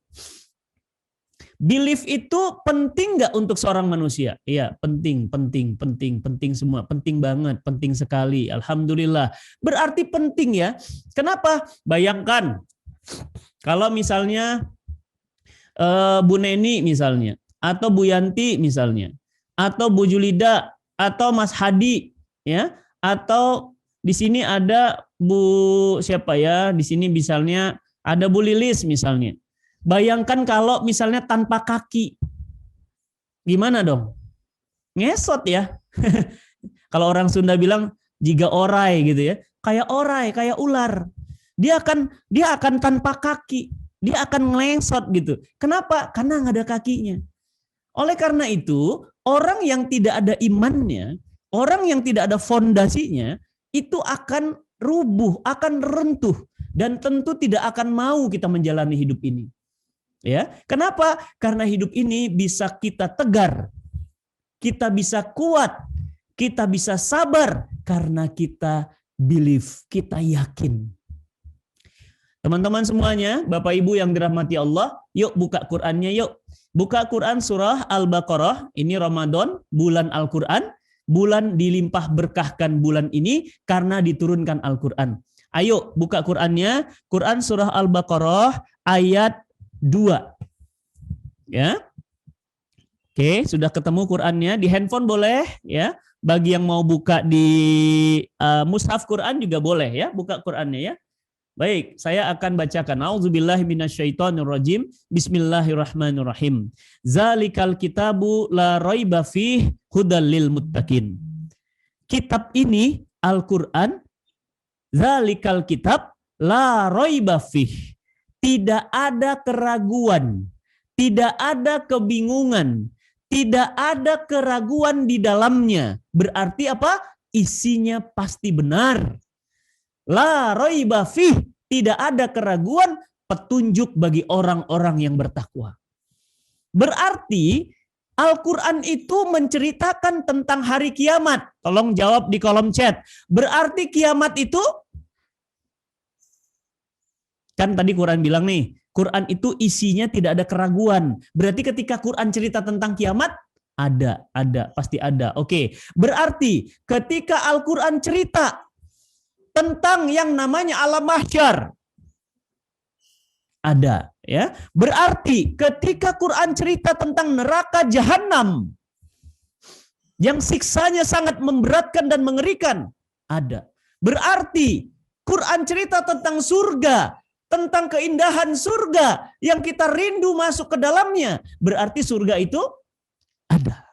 Belief itu penting nggak untuk seorang manusia? Iya, penting semua, penting banget, penting sekali. Alhamdulillah. Berarti penting ya. Kenapa? Bayangkan kalau misalnya Bu Neni misalnya, atau Bu Yanti misalnya, atau Bu Julida, atau Mas Hadi, ya, atau di sini ada Bu siapa ya? Di sini misalnya ada Bu Lilis misalnya. Bayangkan kalau misalnya tanpa kaki. Gimana dong? Ngesot ya. Kalau orang Sunda bilang jiga orai gitu ya. Kayak orai, kayak ular. Dia akan tanpa kaki. Dia akan ngelensot gitu. Kenapa? Karena nggak ada kakinya. Oleh karena itu, orang yang tidak ada imannya, orang yang tidak ada fondasinya, itu akan rubuh, akan runtuh. Dan tentu tidak akan mau kita menjalani hidup ini. Ya, kenapa? Karena hidup ini bisa kita tegar, kita bisa kuat, kita bisa sabar karena kita believe, kita yakin. Teman-teman semuanya, Bapak Ibu yang dirahmati Allah, yuk buka Qur'annya yuk. Buka Quran surah Al-Baqarah, ini Ramadan, bulan Al-Quran, bulan dilimpah berkahkan bulan ini karena diturunkan Al-Quran. Ayo buka Qur'annya, Quran surah Al-Baqarah ayat 2. Ya. Oke, sudah ketemu Qurannya. Di handphone boleh ya. Bagi yang mau buka di mushaf Quran juga boleh ya, buka Qurannya ya. Baik, saya akan bacakan. A'udzubillahi minasyaitonirrajim. Bismillahirrahmanirrahim. Zalikal kitabu la raiba fih hudal lil muttaqin. Kitab ini Al-Qur'an, zalikal kitab la raiba fih. Tidak ada keraguan, tidak ada kebingungan, tidak ada keraguan di dalamnya. Berarti apa? Isinya pasti benar. La raiba fih, tidak ada keraguan, petunjuk bagi orang-orang yang bertakwa. Berarti Al-Quran itu menceritakan tentang hari kiamat. Tolong jawab di kolom chat. Berarti kiamat itu, kan tadi Quran bilang nih, Quran itu isinya tidak ada keraguan. Berarti ketika Quran cerita tentang kiamat, ada, pasti ada. Oke, berarti ketika Al-Quran cerita tentang yang namanya alam mahsyar, ada ya. Berarti ketika Quran cerita tentang neraka jahanam yang siksanya sangat memberatkan dan mengerikan, ada. Berarti Quran cerita tentang surga, tentang keindahan surga yang kita rindu masuk ke dalamnya, berarti surga itu ada.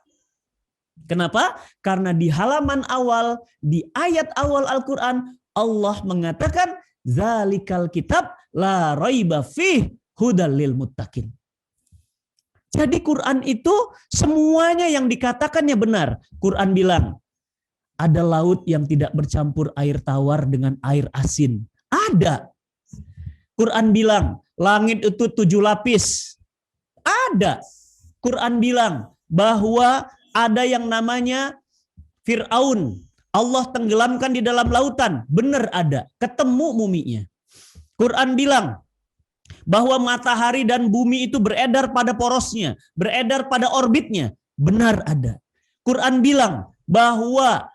Kenapa? Karena di halaman awal, di ayat awal Al-Quran, Allah mengatakan zalikal kitab la raiba fih hudal lil muttaqin. Jadi Quran itu semuanya yang dikatakannya benar. Quran bilang ada laut yang tidak bercampur air tawar dengan air asin. Ada. Quran bilang langit itu 7 lapis. Ada. Quran bilang bahwa ada yang namanya Fir'aun. Allah tenggelamkan di dalam lautan. Benar ada. Ketemu muminya. Quran bilang bahwa matahari dan bumi itu beredar pada porosnya. Beredar pada orbitnya. Benar ada. Quran bilang bahwa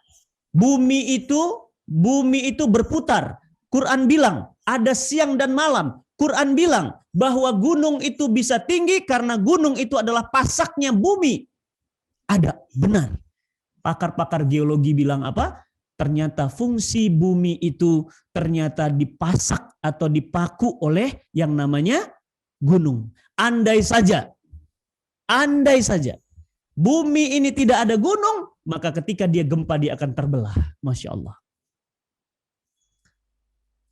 bumi itu berputar. Quran bilang ada siang dan malam. Quran bilang bahwa gunung itu bisa tinggi karena gunung itu adalah pasaknya bumi. Ada. Benar. Pakar-pakar geologi bilang apa? Ternyata fungsi bumi itu ternyata dipasak atau dipaku oleh yang namanya gunung. Andai saja bumi ini tidak ada gunung, maka ketika dia gempa dia akan terbelah. Masya Allah.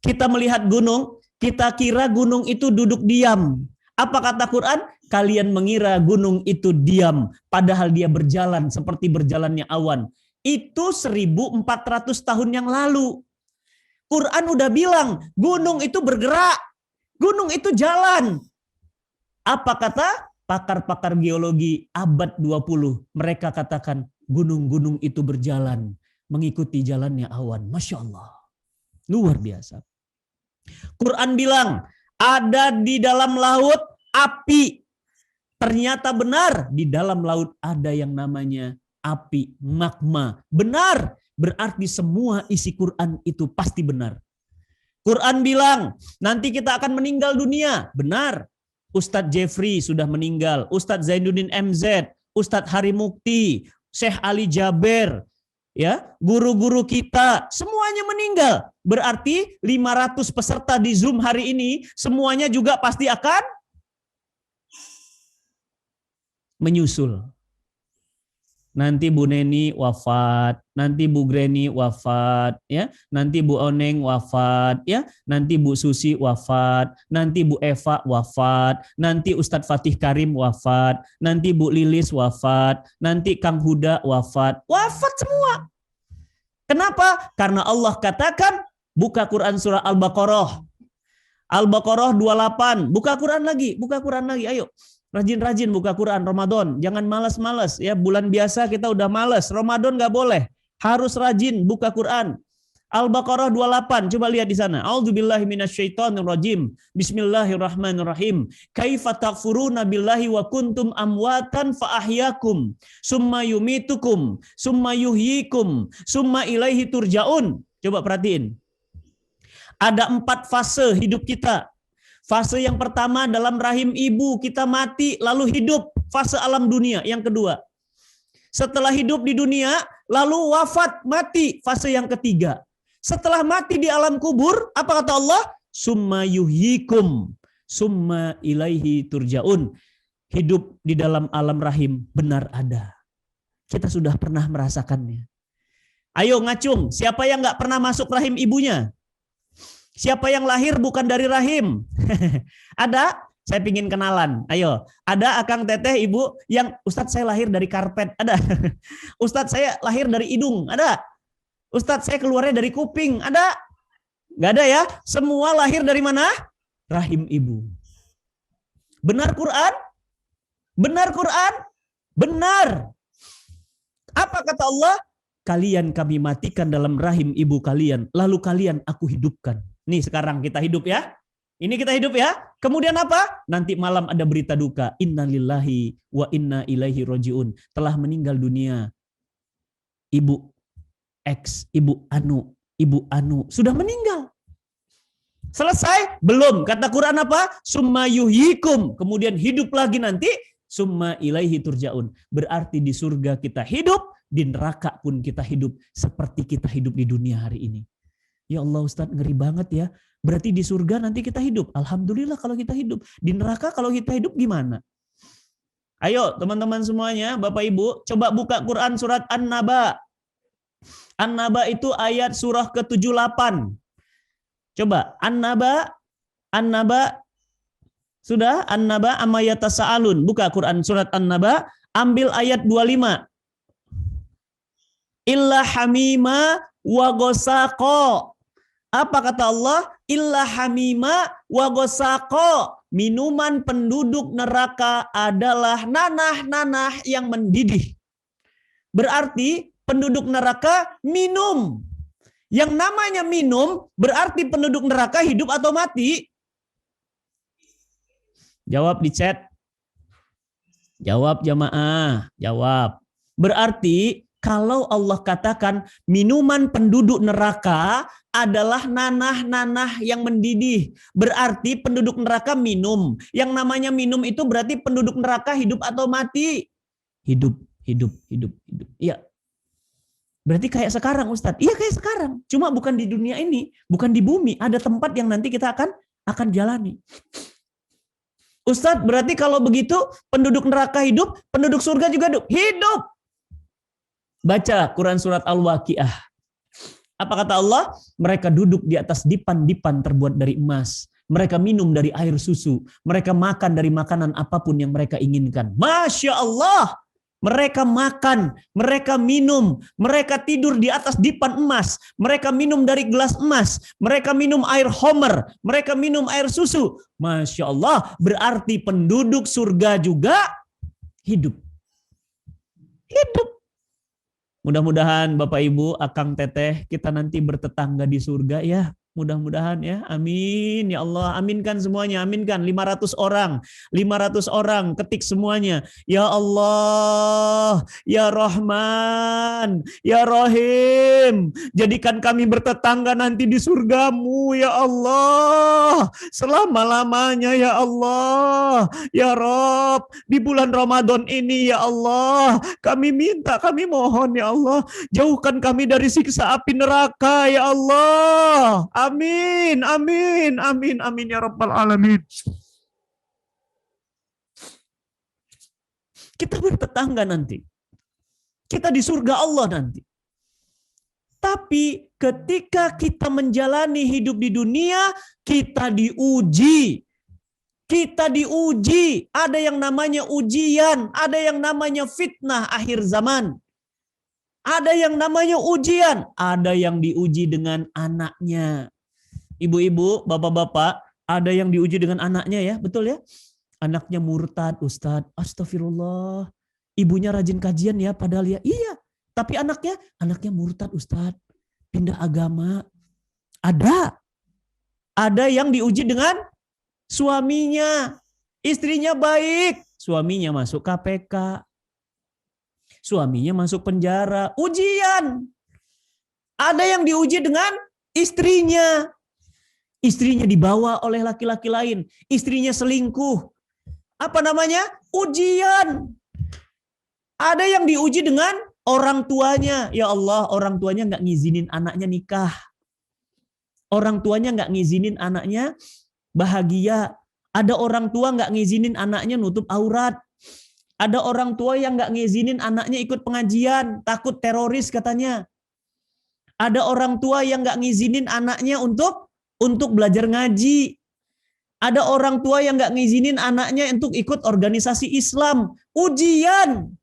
Kita melihat gunung, kita kira gunung itu duduk diam. Apa kata Quran? Kalian mengira gunung itu diam, padahal dia berjalan seperti berjalannya awan. Itu 1400 tahun yang lalu. Quran udah bilang, gunung itu bergerak, gunung itu jalan. Apa kata pakar-pakar geologi abad 20? Mereka katakan, gunung-gunung itu berjalan, mengikuti jalannya awan. Masya Allah. Luar biasa. Quran bilang, ada di dalam laut api. Ternyata benar, di dalam laut ada yang namanya api, magma. Benar, berarti semua isi Quran itu pasti benar. Quran bilang, nanti kita akan meninggal dunia. Benar. Ustadz Jeffrey sudah meninggal, Ustadz Zainuddin MZ, Ustadz Hari Mukti, Syekh Ali Jaber, ya, guru-guru kita, semuanya meninggal. Berarti 500 peserta di Zoom hari ini, semuanya juga pasti akan menyusul. Nanti Bu Neni wafat, nanti Bu Greni wafat, ya, nanti Bu Oneng wafat, ya, nanti Bu Susi wafat, nanti Bu Eva wafat, nanti Ustadz Fatih Karim wafat, nanti Bu Lilis wafat, nanti Kang Huda wafat, wafat semua. Kenapa? Karena Allah katakan, buka Quran surah Al-Baqarah. Al-Baqarah 28, buka Quran lagi, ayo. Rajin-rajin buka Quran Ramadan, jangan malas-malas ya. Bulan biasa kita udah malas, Ramadan nggak boleh, harus rajin buka Quran. Al-Baqarah 28, coba lihat di sana. A'udzubillahi minasyaitonirrajim. Bismillahirrahmanirrahim. Kaifa takfuruna billahi wa kuntum amwatan fa ahyakum, summa yumitukum, summa yuhyikum, summa ilaihi turja'un. Coba perhatiin. Ada 4 fase hidup kita. Fase yang pertama dalam rahim ibu kita mati lalu hidup, fase alam dunia. Yang kedua, setelah hidup di dunia lalu wafat mati, fase yang ketiga. Setelah mati di alam kubur, apa kata Allah? Summa yuhyikum, summa ilaihi turja'un. Hidup di dalam alam rahim benar ada. Kita sudah pernah merasakannya. Ayo ngacung, siapa yang nggak pernah masuk rahim ibunya? Siapa yang lahir bukan dari rahim? Ada? Saya pingin kenalan. Ayo, ada akang teteh ibu yang Ustadz saya lahir dari karpet. Ada? Ustadz saya lahir dari hidung. Ada? Ustadz saya keluarnya dari kuping. Ada? Gak ada ya? Semua lahir dari mana? Rahim ibu. Benar Quran? Benar Quran? Benar. Apa kata Allah? Kalian kami matikan dalam rahim ibu kalian, lalu kalian aku hidupkan. Nih sekarang kita hidup ya. Ini kita hidup ya. Kemudian apa? Nanti malam ada berita duka. Innalillahi wa inna ilaihi rojiun. Telah meninggal dunia. Ibu X, Ibu Anu. Sudah meninggal. Selesai? Belum. Kata Quran apa? Summa yuhyikum. Kemudian hidup lagi nanti. Summa ilaihi turja'un. Berarti di surga kita hidup. Di neraka pun kita hidup. Seperti kita hidup di dunia hari ini. Ya Allah Ustadz, ngeri banget ya. Berarti di surga nanti kita hidup. Alhamdulillah kalau kita hidup. Di neraka kalau kita hidup gimana? Ayo teman-teman semuanya, Bapak Ibu, coba buka Quran surat An-Naba. An-Naba itu ayat surah ke-78. Coba An-Naba. Sudah? An-Naba amma yatasaalun. Buka Quran surat An-Naba, ambil ayat 25. Illa hamima wa ghassaqa. Apa kata Allah? Illa hamima wa ghassaqa. Minuman penduduk neraka adalah nanah-nanah yang mendidih. Berarti penduduk neraka minum. Yang namanya minum berarti penduduk neraka hidup atau mati? Jawab di chat. Jawab jamaah. Jawab. Berarti kalau Allah katakan minuman penduduk neraka adalah nanah-nanah yang mendidih. Berarti penduduk neraka minum. Yang namanya minum itu berarti penduduk neraka hidup atau mati? Hidup. Iya. Berarti kayak sekarang Ustadz. Iya kayak sekarang. Cuma bukan di dunia ini. Bukan di bumi. Ada tempat yang nanti kita akan jalani. Ustadz berarti kalau begitu penduduk neraka hidup, penduduk surga juga hidup. Baca Quran surat Al-Waqiah. Apa kata Allah? Mereka duduk di atas dipan-dipan terbuat dari emas. Mereka minum dari air susu. Mereka makan dari makanan apapun yang mereka inginkan. Masya Allah. Mereka makan, mereka minum, mereka tidur di atas dipan emas. Mereka minum dari gelas emas. Mereka minum air homer. Mereka minum air susu. Masya Allah. Berarti penduduk surga juga hidup. Hidup. Mudah-mudahan Bapak Ibu, Akang Teteh, kita nanti bertetangga di surga ya. Mudah-mudahan ya. Amin. Ya Allah, aminkan semuanya. Aminkan 500 orang. 500 orang ketik semuanya. Ya Allah, ya Rahman, ya Rahim. Jadikan kami bertetangga nanti di surgamu ya Allah. Selama-lamanya ya Allah. Ya Rob, di bulan Ramadan ini ya Allah, kami minta, kami mohon ya Allah, jauhkan kami dari siksa api neraka ya Allah. Amin, amin, amin, amin ya Rabbal Alamin. Kita bertetangga nanti. Kita di surga Allah nanti. Tapi ketika kita menjalani hidup di dunia, kita diuji. Kita diuji. Ada yang namanya ujian, ada yang namanya fitnah akhir zaman. Ada yang namanya ujian, ada yang diuji dengan anaknya. Ibu-ibu, bapak-bapak, ada yang diuji dengan anaknya ya, betul ya? Anaknya murtad, Ustadz, astagfirullah. Ibunya rajin kajian ya, padahal ya, iya. Tapi anaknya murtad Ustadz, pindah agama. Ada yang diuji dengan suaminya, istrinya baik, suaminya masuk KPK. Suaminya masuk penjara, ujian. Ada yang diuji dengan istrinya. Istrinya dibawa oleh laki-laki lain. Istrinya selingkuh. Apa namanya? Ujian. Ada yang diuji dengan orang tuanya. Ya Allah, orang tuanya nggak ngizinin anaknya nikah. Orang tuanya nggak ngizinin anaknya bahagia. Ada orang tua nggak ngizinin anaknya nutup aurat. Ada orang tua yang nggak ngizinin anaknya ikut pengajian, takut teroris katanya. Ada orang tua yang nggak ngizinin anaknya untuk belajar ngaji. Ada orang tua yang nggak ngizinin anaknya untuk ikut organisasi Islam. Ujian.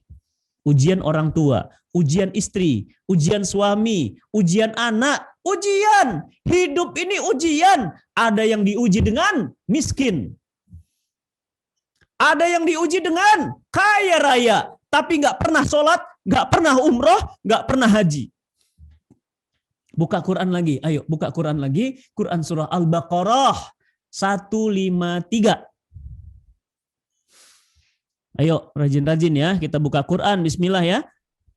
Ujian orang tua, ujian istri, ujian suami, ujian anak, ujian. Hidup ini ujian. Ada yang diuji dengan miskin. Ada yang diuji dengan kaya raya, tapi nggak pernah sholat, nggak pernah umroh, nggak pernah haji. Buka Quran lagi, ayo buka Quran lagi. Quran surah Al-Baqarah 153. Ayo rajin-rajin ya, kita buka Quran. Bismillah ya.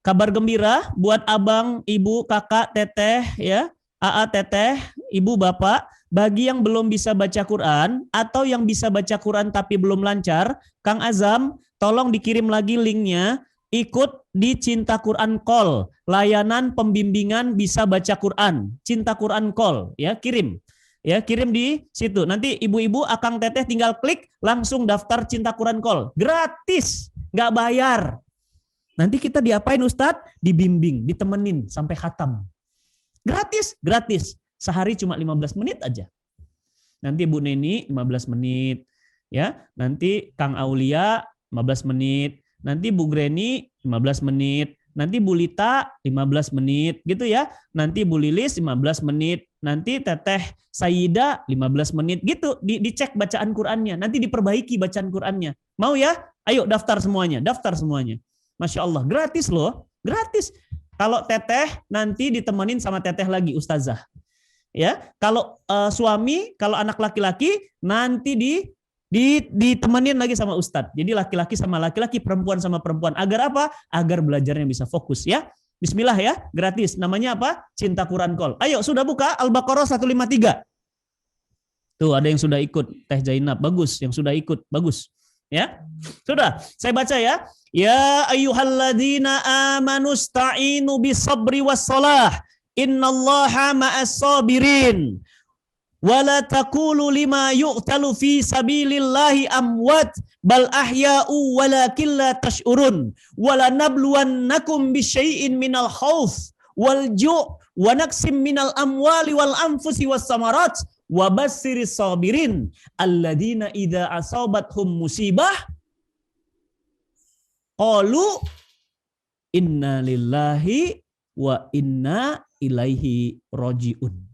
Kabar gembira buat abang, ibu, kakak, teteh ya, AA, teteh, ibu, bapak. Bagi yang belum bisa baca Quran atau yang bisa baca Quran tapi belum lancar, Kang Azam, tolong dikirim lagi linknya. Ikut di Cinta Quran Call, layanan pembimbingan bisa baca Quran, Cinta Quran Call, ya kirim di situ. Nanti ibu-ibu, akang teteh tinggal klik langsung daftar Cinta Quran Call, gratis, nggak bayar. Nanti kita diapain Ustadz? Dibimbing, ditemenin sampai khatam, gratis, sehari cuma 15 menit aja. Nanti Bu Neni 15 menit, ya. Nanti Kang Aulia 15 menit. Nanti Bu Greni 15 menit, nanti Bu Lita 15 menit gitu ya. Nanti Bu Lilis 15 menit, nanti Teteh Saida 15 menit gitu. Dicek bacaan Qur'annya, nanti diperbaiki bacaan Qur'annya. Mau ya? Ayo daftar semuanya. Masya Allah, gratis loh, gratis. Kalau Teteh nanti ditemenin sama Teteh lagi Ustazah. Ya, kalau suami, kalau anak laki-laki nanti ditemenin lagi sama Ustadz. Jadi laki-laki sama laki-laki, perempuan sama perempuan. Agar apa? Agar belajarnya bisa fokus ya. Bismillah ya, gratis. Namanya apa? Cinta Quran Call. Ayo sudah buka Al-Baqarah 153. Tuh ada yang sudah ikut. Teh Zainab, bagus. Yang sudah ikut, bagus. Ya, sudah. Saya baca ya. Ya ayyuhalladzina amanu sta'inu bisabri wassalah. Innallaha ma'as sabirin. Wala taqulu lima yu'talu fi sabilillahi amwat bal ahya'u walakin la tash'urun wala nabluwannakum bisyai'in minal khauf wal ju' wa naqsim minal amwali wal anfusi was samarat wa bassiris sabirin alladzina idza asabathum musibah qalu inna lillahi wa inna ilaihi raji'un.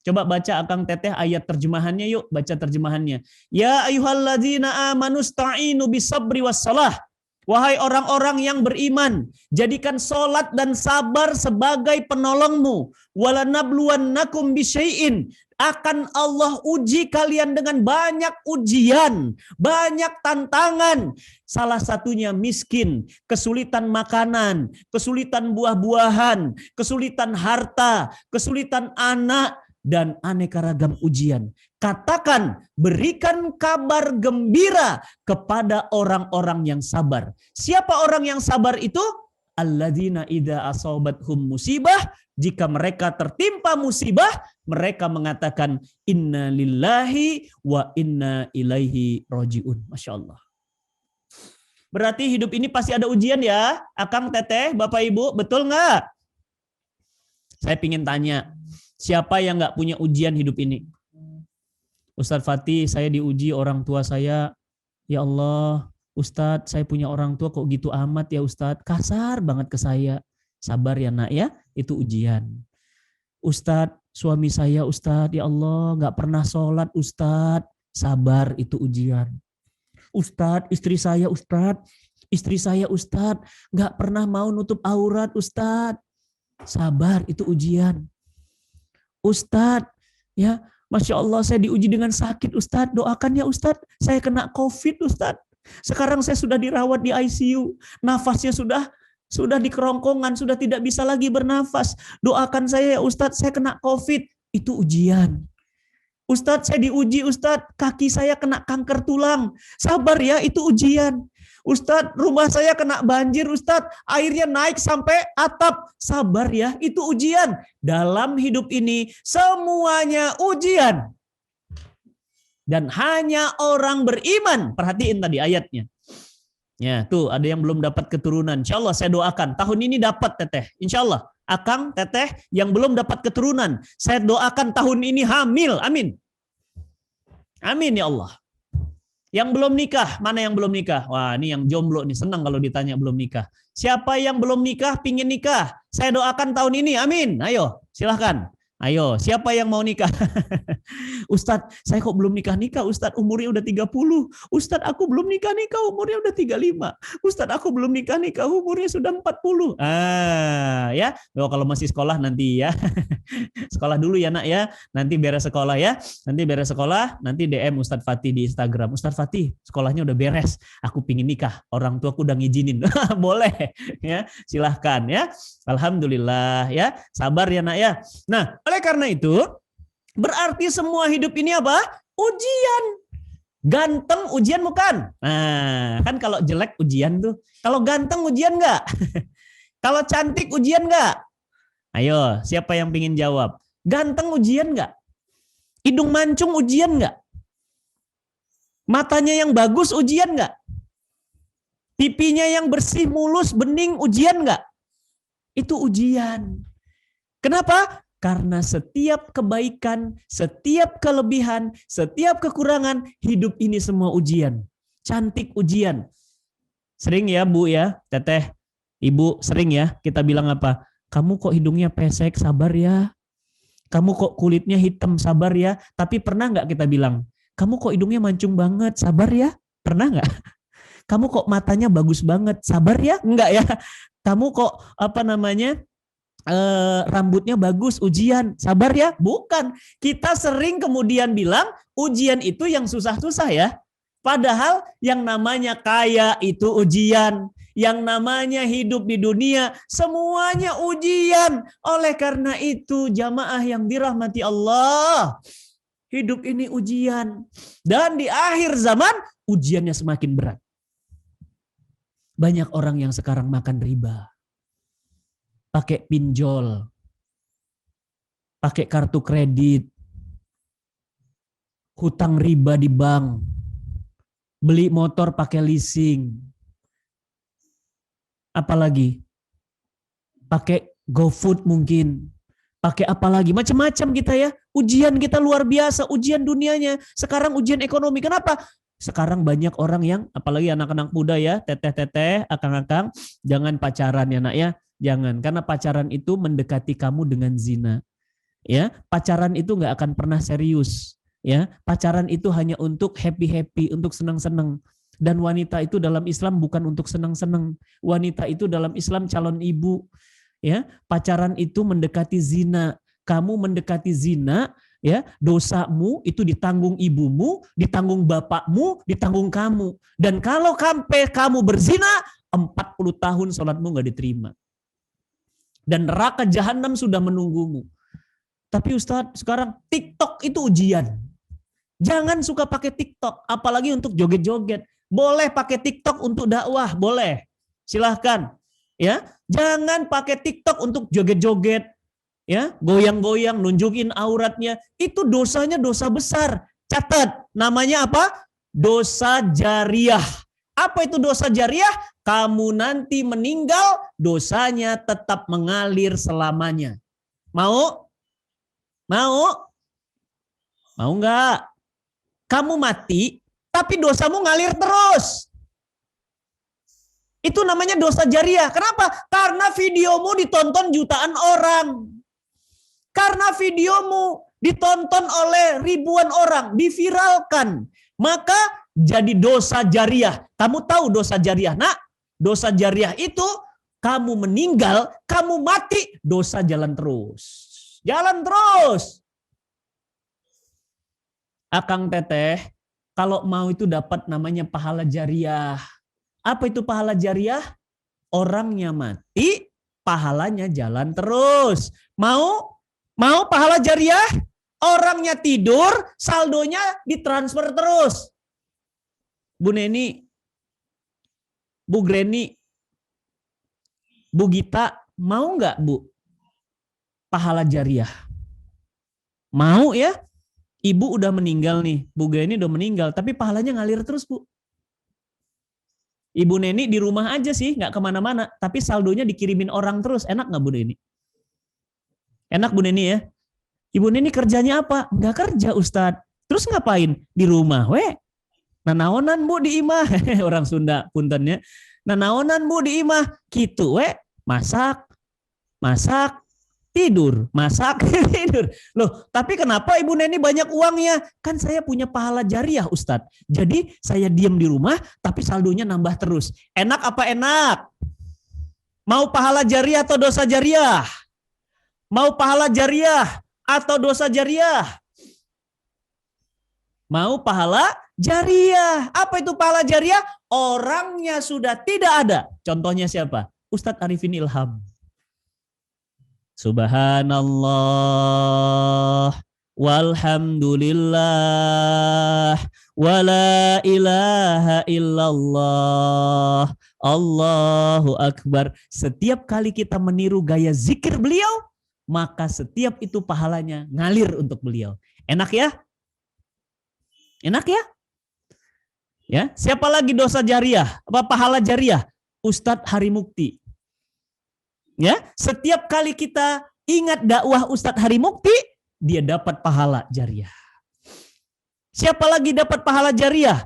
Coba baca Akang Teteh ayat terjemahannya yuk, baca terjemahannya. Ya ayyuhalladzina amanu sta'inu bisabri wassalah. Wahai orang-orang yang beriman, jadikan salat dan sabar sebagai penolongmu. Walanabluwannakum bisyai'in. Akan Allah uji kalian dengan banyak ujian, banyak tantangan. Salah satunya miskin, kesulitan makanan, kesulitan buah-buahan, kesulitan harta, kesulitan anak, dan aneka ragam ujian. Katakan, berikan kabar gembira kepada orang-orang yang sabar. Siapa orang yang sabar itu? Alladzina idza asabathum musibah, jika mereka tertimpa musibah, mereka mengatakan inna lillahi wa inna ilaihi rajiun. Masya Allah. Berarti hidup ini pasti ada ujian ya, Akang Teteh, Bapak Ibu, betul nggak? Saya ingin tanya, siapa yang nggak punya ujian hidup ini? Ustadz Fatih, saya diuji orang tua saya. Ya Allah, Ustadz, saya punya orang tua kok gitu amat ya Ustadz. Kasar banget ke saya. Sabar ya nak ya, itu ujian. Ustadz, suami saya Ustadz, ya Allah nggak pernah sholat Ustadz. Sabar, itu ujian. Ustadz, istri saya Ustadz, nggak pernah mau nutup aurat Ustadz. Sabar, itu ujian. Ustadz, ya, Masya Allah saya diuji dengan sakit Ustadz, doakan ya Ustadz, saya kena COVID Ustadz. Sekarang saya sudah dirawat di ICU, nafasnya sudah di kerongkongan, sudah tidak bisa lagi bernafas. Doakan saya ya Ustadz, saya kena COVID. Itu ujian. Ustadz, saya diuji, Ustadz, kaki saya kena kanker tulang. Sabar ya, itu ujian. Ustadz, rumah saya kena banjir, Ustadz, airnya naik sampai atap. Sabar ya, itu ujian. Dalam hidup ini, semuanya ujian. Dan hanya orang beriman, perhatiin tadi ayatnya. Ya, tuh ada yang belum dapat keturunan. Insya Allah saya doakan, tahun ini dapat Teteh. Insya Allah, Akang, Teteh yang belum dapat keturunan, saya doakan tahun ini hamil. Amin. Amin ya Allah. Yang belum nikah, mana yang belum nikah? Wah, ini yang jomblo nih, senang kalau ditanya belum nikah. Siapa yang belum nikah, pingin nikah? Saya doakan tahun ini, amin. Ayo, silahkan. Ayo, siapa yang mau nikah? Ustadz, saya kok belum nikah-nikah? Ustadz, umurnya udah 30. Ustadz, aku belum nikah-nikah, umurnya udah 35. Ustadz, aku belum nikah-nikah, umurnya sudah 40. Ya. Oh, kalau masih sekolah nanti ya. Sekolah dulu ya, Nak ya. Nanti beres sekolah ya. Nanti beres sekolah, nanti DM Ustadz Fatih di Instagram. Ustadz Fatih, sekolahnya udah beres. Aku pingin nikah. Orang tuaku udah ngizinin. Boleh ya. Silahkan ya. Alhamdulillah ya. Sabar ya, Nak ya. Nah, oleh karena itu, berarti semua hidup ini apa? Ujian. Ganteng ujian bukan? Nah, kan kalau jelek ujian tuh. Kalau ganteng ujian enggak? Kalau cantik ujian enggak? Ayo, siapa yang pingin jawab? Ganteng ujian enggak? Hidung mancung ujian enggak? Matanya yang bagus ujian enggak? Pipinya yang bersih, mulus, bening ujian enggak? Itu ujian. Kenapa? Karena setiap kebaikan, setiap kelebihan, setiap kekurangan, hidup ini semua ujian. Cantik ujian. Sering ya Bu ya, Teteh, Ibu sering ya kita bilang apa? Kamu kok hidungnya pesek, sabar ya. Kamu kok kulitnya hitam, sabar ya. Tapi pernah nggak kita bilang, kamu kok hidungnya mancung banget, sabar ya? Pernah nggak? Kamu kok matanya bagus banget, sabar ya? Enggak ya? Kamu kok rambutnya bagus, ujian, sabar ya? Bukan. Kita sering kemudian bilang ujian itu yang susah-susah ya. Padahal yang namanya kaya itu ujian. Yang namanya hidup di dunia semuanya ujian. Oleh karena itu jamaah yang dirahmati Allah, hidup ini ujian. Dan di akhir zaman ujiannya semakin berat. Banyak orang yang sekarang makan riba, pakai pinjol, pakai kartu kredit, hutang riba di bank, beli motor pakai leasing, apalagi pakai GoFood mungkin, pakai apa lagi, macam-macam kita ya. Ujian kita luar biasa, ujian dunianya. Sekarang ujian ekonomi. Kenapa? Sekarang banyak orang yang, apalagi anak-anak muda ya, teteh-teteh, akang-akang, jangan pacaran ya nak ya. Jangan, karena pacaran itu mendekati kamu dengan zina. Ya, pacaran itu nggak akan pernah serius. Ya, pacaran itu hanya untuk happy-happy, untuk senang-senang. Dan wanita itu dalam Islam bukan untuk senang-senang. Wanita itu dalam Islam calon ibu. Ya, pacaran itu mendekati zina. Kamu mendekati zina, ya, dosamu itu ditanggung ibumu, ditanggung bapakmu, ditanggung kamu. Dan kalau sampai kamu berzina, 40 tahun sholatmu nggak diterima. Dan neraka jahanam sudah menunggumu. Tapi Ustadz, sekarang TikTok itu ujian. Jangan suka pakai TikTok, apalagi untuk joget-joget. Boleh pakai TikTok untuk dakwah, boleh. Silahkan. Ya, jangan pakai TikTok untuk joget-joget. Ya, goyang-goyang, nunjukin auratnya. Itu dosanya dosa besar. Catat, namanya apa? Dosa jariah. Apa itu dosa jariah? Kamu nanti meninggal, dosanya tetap mengalir selamanya. Mau? Mau? Mau enggak? Kamu mati, tapi dosamu ngalir terus. Itu namanya dosa jariah. Kenapa? Karena videomu ditonton jutaan orang. Karena videomu ditonton oleh ribuan orang, diviralkan. Maka jadi dosa jariah. Kamu tahu dosa jariah, nak? Dosa jariah itu kamu meninggal, kamu mati, dosa jalan terus. Jalan terus. Akang teteh, kalau mau itu dapat namanya pahala jariah. Apa itu pahala jariah? Orangnya mati, pahalanya jalan terus. Mau? Mau pahala jariah? Orangnya tidur, saldonya ditransfer terus. Bu Neni, Bu Greni, Bu Gita, mau nggak Bu pahala jariah? Mau ya? Ibu udah meninggal nih, Bu Greni udah meninggal, tapi pahalanya ngalir terus Bu. Ibu Neni di rumah aja sih, nggak kemana-mana, tapi saldonya dikirimin orang terus. Enak nggak Bu Neni? Enak Bu Neni ya? Ibu Neni kerjanya apa? Nggak kerja Ustadz. Terus ngapain? Di rumah, Nanaonan Bu di imah. Orang Sunda puntennya. Nanaonan Bu di imah. Gitu, masak, tidur, masak, tidur. Loh, tapi kenapa Ibu Neni banyak uangnya? Kan saya punya pahala jariah Ustadz. Jadi saya diam di rumah, tapi saldonya nambah terus. Enak apa enak? Mau pahala jariah atau dosa jariah? Mau pahala jariah atau dosa jariah? Mau pahala jariah. Apa itu pahala jariah? Orangnya sudah tidak ada. Contohnya siapa? Ustadz Arifin Ilham. Subhanallah walhamdulillah wala ilaha illallah Allahu Akbar. Setiap kali kita meniru gaya zikir beliau, maka setiap itu pahalanya ngalir untuk beliau. Enak ya? Enak ya? Ya, siapa lagi dosa jariah? Apa pahala jariah? Ustadz Hari Mukti. Ya, setiap kali kita ingat dakwah Ustadz Hari Mukti, dia dapat pahala jariah. Siapa lagi dapat pahala jariah?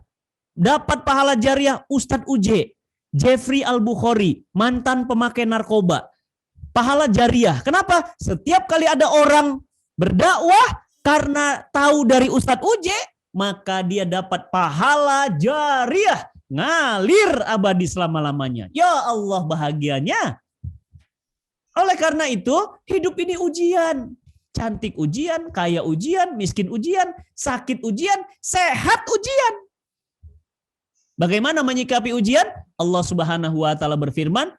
Dapat pahala jariah Ustadz UJ, Jeffrey Al-Bukhari, mantan pemakai narkoba. Pahala jariah. Kenapa? Setiap kali ada orang berdakwah karena tahu dari Ustadz UJ, maka dia dapat pahala jariah. Ngalir abadi selama-lamanya. Ya Allah bahagianya. Oleh karena itu, hidup ini ujian. Cantik ujian, kaya ujian, miskin ujian, sakit ujian, sehat ujian. Bagaimana menyikapi ujian? Allah Subhanahu wa taala berfirman,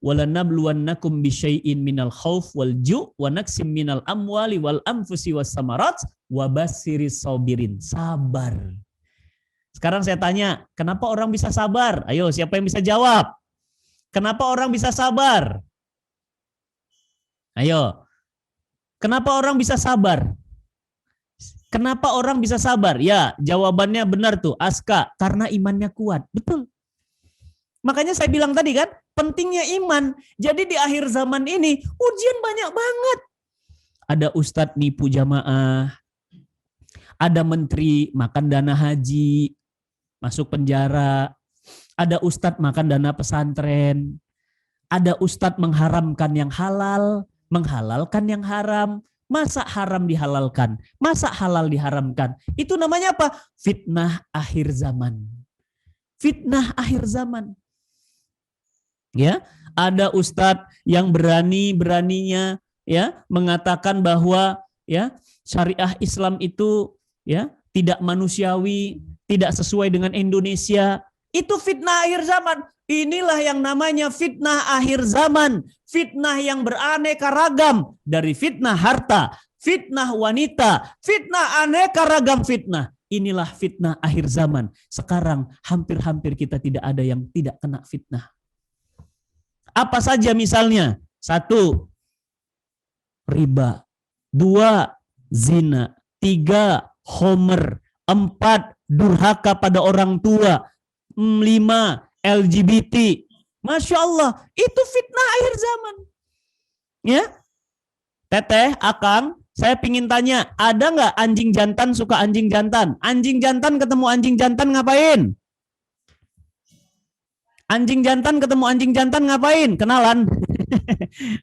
"Walanabluwannakum bisyai'in minal khauf wal ju' wa naqsim minal amwali wal anfusi was samarat wa bassiris sabirin." Sabar. Sekarang saya tanya, kenapa orang bisa sabar? Ayo, siapa yang bisa jawab? Kenapa orang bisa sabar? Ayo. Kenapa orang bisa sabar? Kenapa orang bisa sabar? Ya, jawabannya benar tuh, Aska, karena imannya kuat. Betul. Makanya saya bilang tadi kan, pentingnya iman. Jadi di akhir zaman ini, ujian banyak banget. Ada ustadz nipu jamaah, ada menteri makan dana haji, masuk penjara, ada ustadz makan dana pesantren, ada ustadz mengharamkan yang halal, menghalalkan yang haram, masa haram dihalalkan, masa halal diharamkan. Itu namanya apa? Fitnah akhir zaman. Fitnah akhir zaman. Ya, ada ustadz yang beraninya ya mengatakan bahwa ya syariah Islam itu ya tidak manusiawi, tidak sesuai dengan Indonesia. Itu fitnah akhir zaman. Inilah yang namanya fitnah akhir zaman. Fitnah yang beraneka ragam. Dari fitnah harta, fitnah wanita, fitnah aneka ragam fitnah. Inilah fitnah akhir zaman. Sekarang hampir-hampir kita tidak ada yang tidak kena fitnah. Apa saja misalnya? 1, riba. 2, zina. 3, homer. 4, durhaka pada orang tua. 5, LGBT. Masya Allah, itu fitnah akhir zaman. Ya, Teteh, Akang, saya pingin tanya, ada nggak anjing jantan suka anjing jantan? Anjing jantan ketemu anjing jantan ngapain? Anjing jantan ketemu anjing jantan ngapain? Kenalan.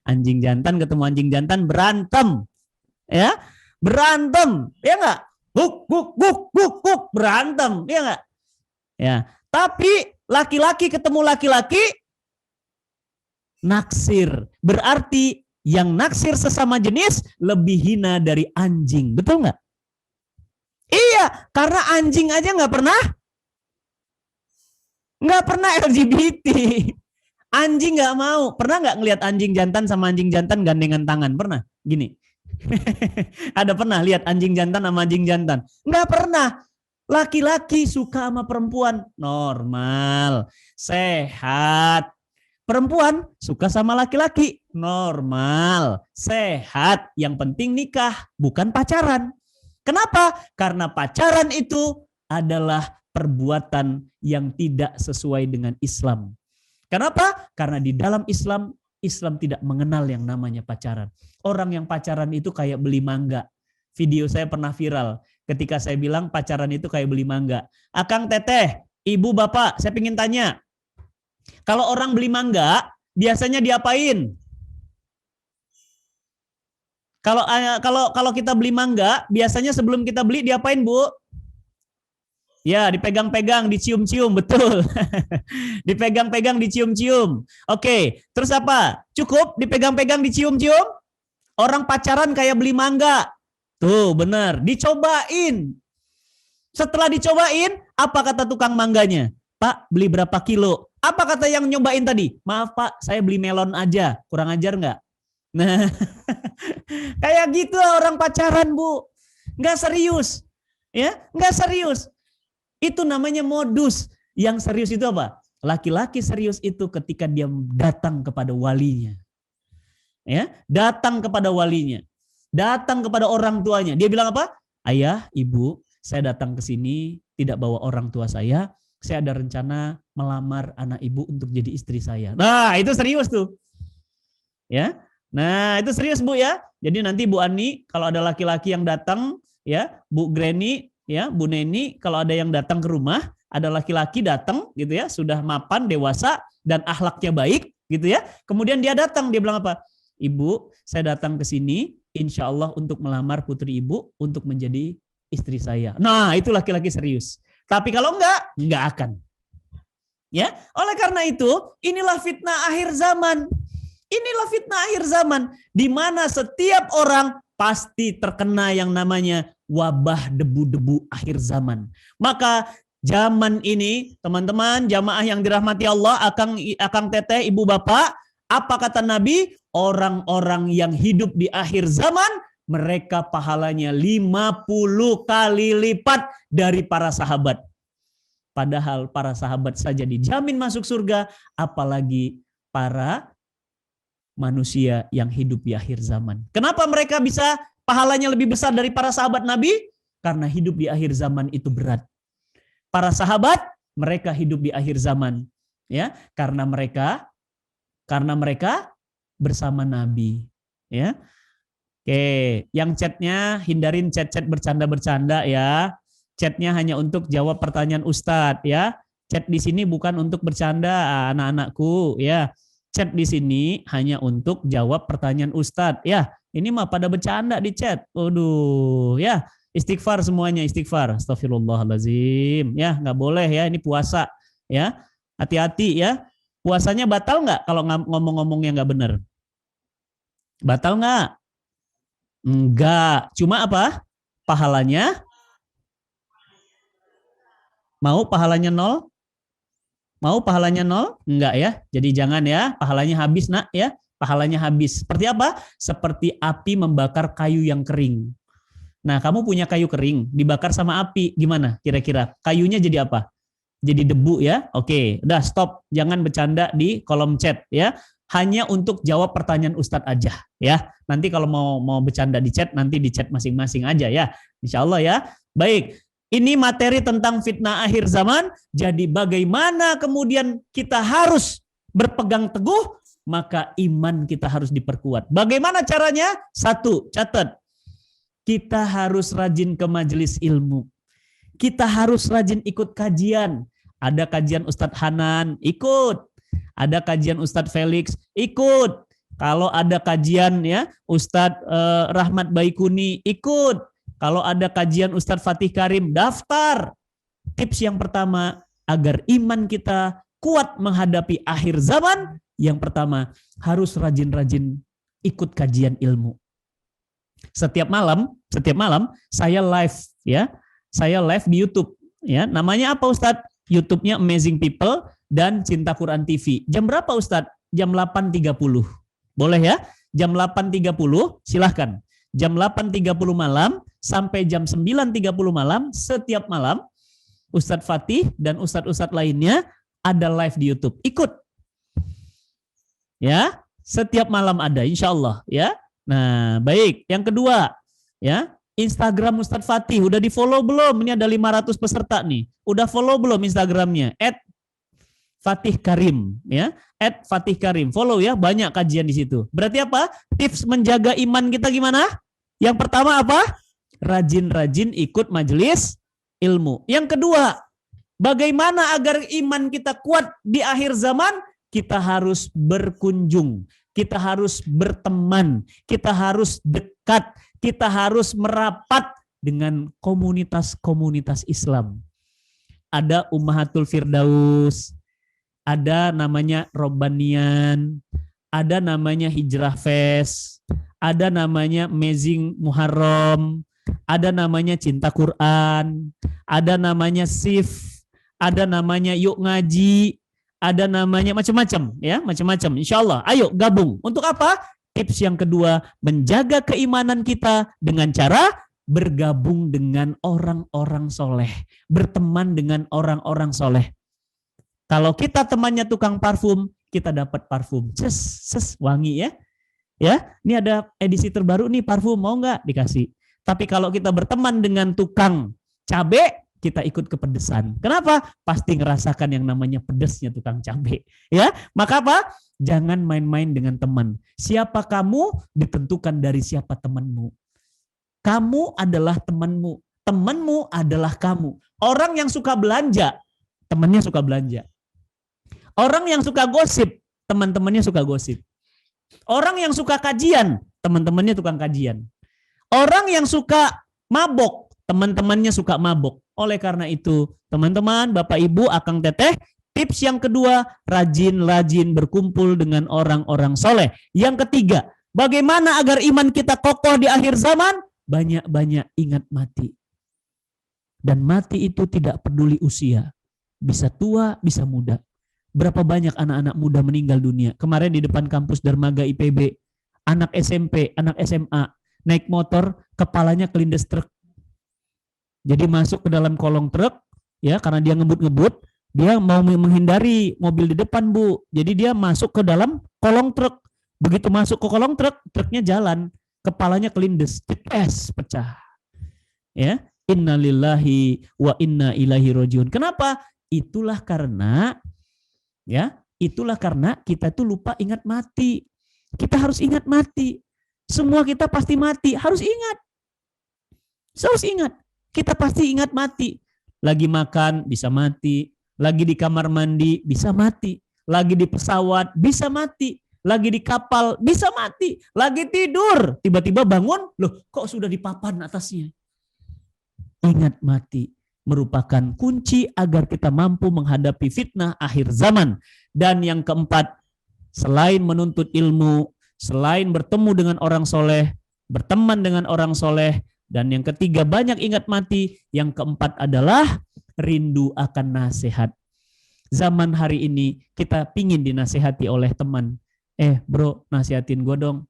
Anjing jantan ketemu anjing jantan berantem. Ya, berantem. Ya nggak? Guk, guk, guk, guk, guk, berantem. Ya nggak? Ya, tapi laki-laki ketemu laki-laki naksir. Berarti yang naksir sesama jenis lebih hina dari anjing. Betul nggak? Iya, karena anjing aja nggak pernah LGBT. Anjing nggak mau. Pernah nggak ngelihat anjing jantan sama anjing jantan gandengan tangan? Pernah? Gini. Ada pernah lihat anjing jantan sama anjing jantan? Enggak pernah. Laki-laki suka sama perempuan, normal, sehat. Perempuan suka sama laki-laki, normal, sehat. Yang penting nikah, bukan pacaran. Kenapa? Karena pacaran itu adalah perbuatan yang tidak sesuai dengan Islam. Kenapa? Karena di dalam Islam, Islam tidak mengenal yang namanya pacaran. Orang yang pacaran itu kayak beli mangga. Video saya pernah viral ketika saya bilang pacaran itu kayak beli mangga. Akang teteh, ibu bapak, saya ingin tanya. Kalau orang beli mangga, biasanya diapain? Kalau kita beli mangga, biasanya sebelum kita beli diapain, Bu? Ya, dipegang-pegang, dicium-cium, betul. Dipegang-pegang, dicium-cium. Oke, terus apa? Cukup dipegang-pegang, dicium-cium? Orang pacaran kayak beli mangga. Tuh, benar. Dicobain. Setelah dicobain, apa kata tukang mangganya? Pak, beli berapa kilo? Apa kata yang nyobain tadi? Maaf Pak, saya beli melon aja. Kurang ajar nggak? Nah, kayak gitu orang pacaran, Bu. Nggak serius. Ya, nggak serius. Itu namanya modus. Yang serius itu apa? Laki-laki serius itu ketika dia datang kepada walinya. Ya, datang kepada walinya. Datang kepada orang tuanya. Dia bilang apa? Ayah, ibu, saya datang ke sini tidak bawa orang tua saya. Saya ada rencana melamar anak ibu untuk jadi istri saya. Nah, itu serius tuh. Ya. Nah, itu serius, Bu ya. Jadi nanti Bu Ani kalau ada laki-laki yang datang, ya, Bu Granny, ya, Bu Neni, kalau ada yang datang ke rumah, ada laki-laki datang gitu ya, sudah mapan, dewasa dan akhlaknya baik gitu ya. Kemudian dia datang, dia bilang apa? Ibu, saya datang ke sini insya Allah untuk melamar putri ibu untuk menjadi istri saya. Nah, itu laki-laki serius. Tapi kalau enggak akan. Ya, oleh karena itu, inilah fitnah akhir zaman. Inilah fitnah akhir zaman di mana setiap orang pasti terkena yang namanya wabah debu-debu akhir zaman. Maka zaman ini, teman-teman, jamaah yang dirahmati Allah, akang teteh, ibu bapak, apa kata Nabi? Orang-orang yang hidup di akhir zaman, mereka pahalanya 50 kali lipat dari para sahabat. Padahal para sahabat saja dijamin masuk surga, apalagi para manusia yang hidup di akhir zaman. Kenapa mereka bisa pahalanya lebih besar dari para sahabat Nabi? Karena hidup di akhir zaman itu berat. Para sahabat, mereka hidup di akhir zaman, ya, karena mereka bersama Nabi, ya. Oke, yang chatnya hindarin chat-chat bercanda-bercanda ya. Chatnya hanya untuk jawab pertanyaan Ustadz ya. Chat di sini bukan untuk bercanda anak-anakku ya. Chat di sini hanya untuk jawab pertanyaan Ustadz ya. Ini mah pada bercanda di chat. Waduh ya. Istighfar semuanya, istighfar. Astagfirullahaladzim. Ya, nggak boleh ya. Ini puasa ya. Hati-hati ya. Puasanya batal nggak kalau ngomong-ngomongnya nggak benar? Batal nggak? Enggak, cuma apa? Pahalanya? Mau pahalanya 0? Mau pahalanya 0? Enggak ya. Jadi jangan ya, pahalanya habis nak ya. Pahalanya habis. Seperti apa? Seperti api membakar kayu yang kering. Nah, kamu punya kayu kering, dibakar sama api, gimana kira-kira? Kayunya jadi apa? Jadi debu ya. Oke, udah stop. Jangan bercanda di kolom chat ya. Hanya untuk jawab pertanyaan Ustadz aja ya. Nanti kalau mau bercanda di chat, nanti di chat masing-masing aja ya. Insya Allah ya. Baik, ini materi tentang fitnah akhir zaman. Jadi bagaimana kemudian kita harus berpegang teguh, maka iman kita harus diperkuat. Bagaimana caranya? 1, catat. Kita harus rajin ke majelis ilmu. Kita harus rajin ikut kajian. Ada kajian Ustadz Hanan, ikut. Ada kajian Ustadz Felix, ikut. Kalau ada kajian ya Ustadz Rahmat Baikuni, ikut. Kalau ada kajian Ustadz Fatih Karim, daftar. Tips yang pertama agar iman kita kuat menghadapi akhir zaman, yang pertama harus rajin-rajin ikut kajian ilmu. Setiap malam saya live ya. Saya live di YouTube ya. Namanya apa Ustadz? YouTube-nya Amazing People dan Cinta Quran TV. Jam berapa Ustadz? Jam 8.30. Boleh ya? Jam 8.30 silahkan. jam 8.30 malam sampai jam 9.30 malam, setiap malam Ustadz Fatih dan Ustadz-Ustadz lainnya ada live di YouTube. Ikut. Ya, setiap malam ada insya Allah ya. Nah, baik. Yang kedua, ya, Instagram Ustadz Fatih udah di-follow belum? Ini ada 500 peserta nih. Udah follow belum Instagramnya? @FatihKarim ya. @FatihKarim. Follow ya, banyak kajian di situ. Berarti apa? Tips menjaga iman kita gimana? Yang pertama apa? Rajin-rajin ikut majelis ilmu. Yang kedua, bagaimana agar iman kita kuat di akhir zaman? Kita harus berkunjung, kita harus berteman, kita harus dekat, kita harus merapat dengan komunitas-komunitas Islam. Ada Ummahatul Firdaus, ada namanya Robbanian, ada namanya Hijrah Fest, ada namanya Amazing Muharram, ada namanya Cinta Quran, ada namanya SIF, ada namanya Yuk Ngaji, ada namanya macam-macam ya, macam-macam. Insya Allah, ayo gabung. Untuk apa? Tips yang kedua, menjaga keimanan kita dengan cara bergabung dengan orang-orang soleh, berteman dengan orang-orang soleh. Kalau kita temannya tukang parfum, kita dapat parfum, wangi ya. Ya, ini ada edisi terbaru nih parfum, mau nggak? Dikasih. Tapi kalau kita berteman dengan tukang cabe, kita ikut kepedesan. Kenapa? Pasti ngerasakan yang namanya pedesnya tukang cabai. Ya, maka apa? Jangan main-main dengan teman. Siapa kamu ditentukan dari siapa temanmu. Kamu adalah temanmu. Temanmu adalah kamu. Orang yang suka belanja, temannya suka belanja. Orang yang suka gosip, teman-temannya suka gosip. Orang yang suka kajian, teman-temannya tukang kajian. Orang yang suka mabok, teman-temannya suka mabok. Oleh karena itu, teman-teman, Bapak Ibu, Akang Teteh, tips yang kedua, rajin-rajin berkumpul dengan orang-orang soleh. Yang ketiga, bagaimana agar iman kita kokoh di akhir zaman? Banyak-banyak ingat mati. Dan mati itu tidak peduli usia. Bisa tua, bisa muda. Berapa banyak anak-anak muda meninggal dunia. Kemarin di depan kampus Dermaga IPB, anak SMP, anak SMA, naik motor, kepalanya kelindes truk. Jadi masuk ke dalam kolong truk, ya karena dia ngebut-ngebut, dia mau menghindari mobil di depan, Bu. Jadi dia masuk ke dalam kolong truk. Begitu masuk ke kolong truk, truknya jalan, kepalanya kelindes, pecah. Ya, innalillahi wa inna ilaihi rajiun. Kenapa? Itulah karena kita tuh lupa ingat mati. Kita harus ingat mati. Semua kita pasti mati, harus ingat. Harus ingat. Kita pasti ingat mati. Lagi makan bisa mati, lagi di kamar mandi bisa mati, lagi di pesawat bisa mati, lagi di kapal bisa mati, lagi tidur tiba-tiba bangun, loh kok sudah di papan atasnya. Ingat mati merupakan kunci agar kita mampu menghadapi fitnah akhir zaman. Dan yang keempat, selain menuntut ilmu, selain bertemu dengan orang soleh, berteman dengan orang soleh, dan yang ketiga banyak ingat mati, yang keempat adalah rindu akan nasihat. Zaman hari ini kita pingin dinasihati oleh teman. Bro, nasihatin gue dong.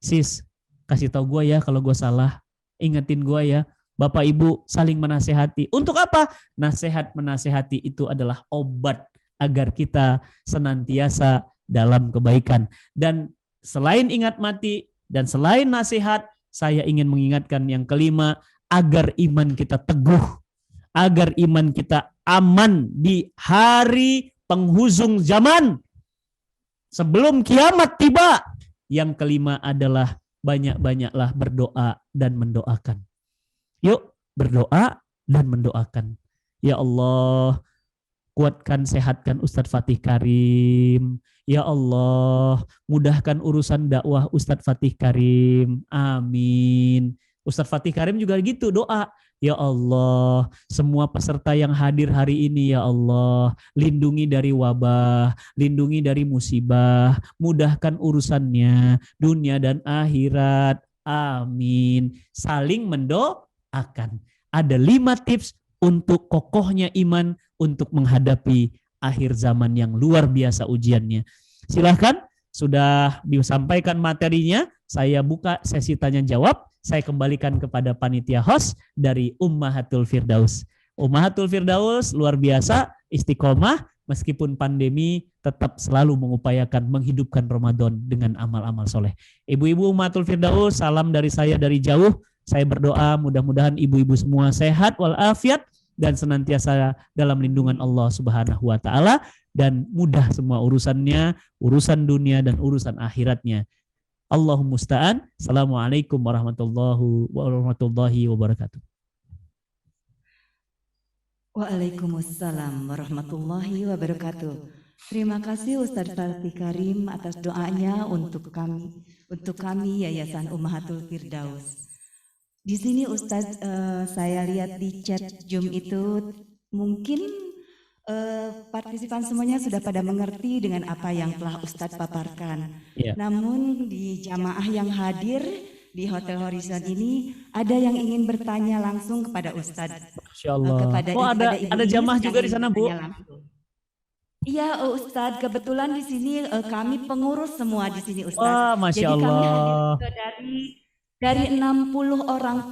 Sis, kasih tahu gue ya kalau gue salah. Ingetin gue ya. Bapak Ibu saling menasehati. Untuk apa? Nasihat menasehati itu adalah obat agar kita senantiasa dalam kebaikan. Dan selain ingat mati dan selain nasihat, saya ingin mengingatkan yang kelima, agar iman kita teguh, agar iman kita aman di hari penghujung zaman sebelum kiamat tiba. Yang kelima adalah banyak-banyaklah berdoa dan mendoakan. Yuk berdoa dan mendoakan. Ya Allah, kuatkan, sehatkan Ustadz Fatih Karim. Ya Allah, mudahkan urusan dakwah Ustadz Fatih Karim. Amin. Ustadz Fatih Karim juga gitu doa. Ya Allah, semua peserta yang hadir hari ini ya Allah, lindungi dari wabah, lindungi dari musibah, mudahkan urusannya, dunia dan akhirat. Amin. Saling mendoakan. Ada 5 tips untuk kokohnya iman untuk menghadapi akhir zaman yang luar biasa ujiannya. Silahkan, sudah disampaikan materinya, saya buka sesi tanya jawab. Saya kembalikan kepada panitia host dari Ummahatul Firdaus. Ummahatul Firdaus luar biasa, istiqomah, meskipun pandemi tetap selalu mengupayakan menghidupkan Ramadan dengan amal-amal soleh. Ibu-ibu Ummahatul Firdaus, salam dari saya dari jauh. Saya berdoa mudah-mudahan ibu-ibu semua sehat walafiat dan senantiasa dalam lindungan Allah Subhanahu wa taala dan mudah semua urusannya, urusan dunia dan urusan akhiratnya. Allahumma musta'an. Assalamualaikum warahmatullahi wabarakatuh. Waalaikumsalam warahmatullahi wabarakatuh. Terima kasih Ustadz Fatih Karim atas doanya untuk kami Yayasan Ummahatul Firdaus. Di sini Ustadz, saya lihat di chat Zoom itu mungkin partisipan semuanya sudah pada mengerti dengan apa yang telah Ustadz paparkan. Yeah. Namun di jamaah yang hadir di Hotel Horizon ini ada yang ingin bertanya langsung kepada Ustadz. Masya Allah. Kepada ada jamaah juga di sana, Bu? Iya, Ustadz. Kebetulan di sini kami pengurus semua di sini, Ustadz. Wah, Masya Jadi kami hadir Allah. juga dari 60 orang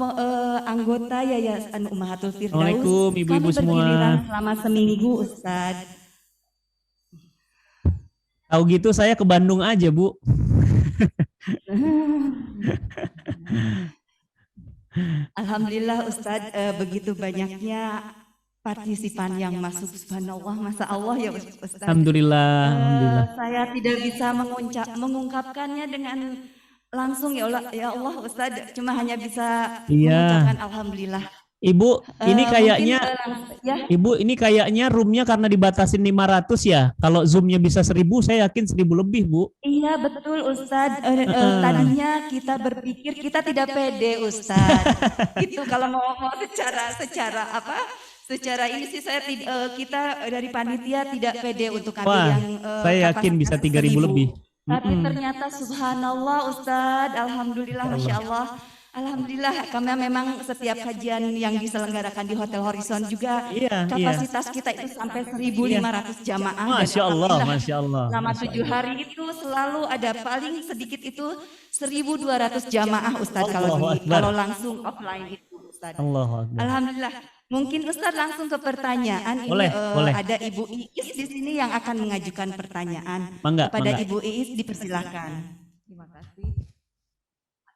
anggota Yayasan Ummahatul Firdaus. Assalamualaikum, ibu-ibu kami semua. bergiliran selama seminggu, Ustadz. Tahu gitu saya ke Bandung aja, Bu. Alhamdulillah Ustadz, begitu banyaknya partisipan yang masuk, subhanallah, masa Allah ya Ustadz. Alhamdulillah, alhamdulillah. Saya tidak bisa mengungkapkannya dengan langsung ya Allah Ustadz, cuma hanya bisa mengucapkan alhamdulillah. Ibu, ini kayaknya ya. Ibu, ini kayaknya roomnya karena dibatasin 500 ya. Kalau Zoom-nya bisa 1000, saya yakin 1000 lebih, Bu. Iya, betul Ustadz. Tadinya kita berpikir kita tidak pede, Ustadz. Gitu kalau mau secara ini sih kita dari panitia tidak pede untuk ambil yang saya yakin bisa 3000 lebih. Tapi ternyata subhanallah Ustadz, alhamdulillah, Masya Allah. Alhamdulillah, karena memang setiap kajian yang diselenggarakan di Hotel Horizon juga kapasitas kita itu sampai 1.500 jamaah. Masya Allah, Masya Allah. Selama 7 hari itu selalu ada paling sedikit itu 1.200 jamaah Ustadz kalau langsung offline itu Ustadz. Alhamdulillah. Mungkin Ustadz langsung ke pertanyaan. Boleh. Ada Ibu Iis di sini yang akan mengajukan pertanyaan. Kepada Ibu Iis dipersilakan. Terima kasih.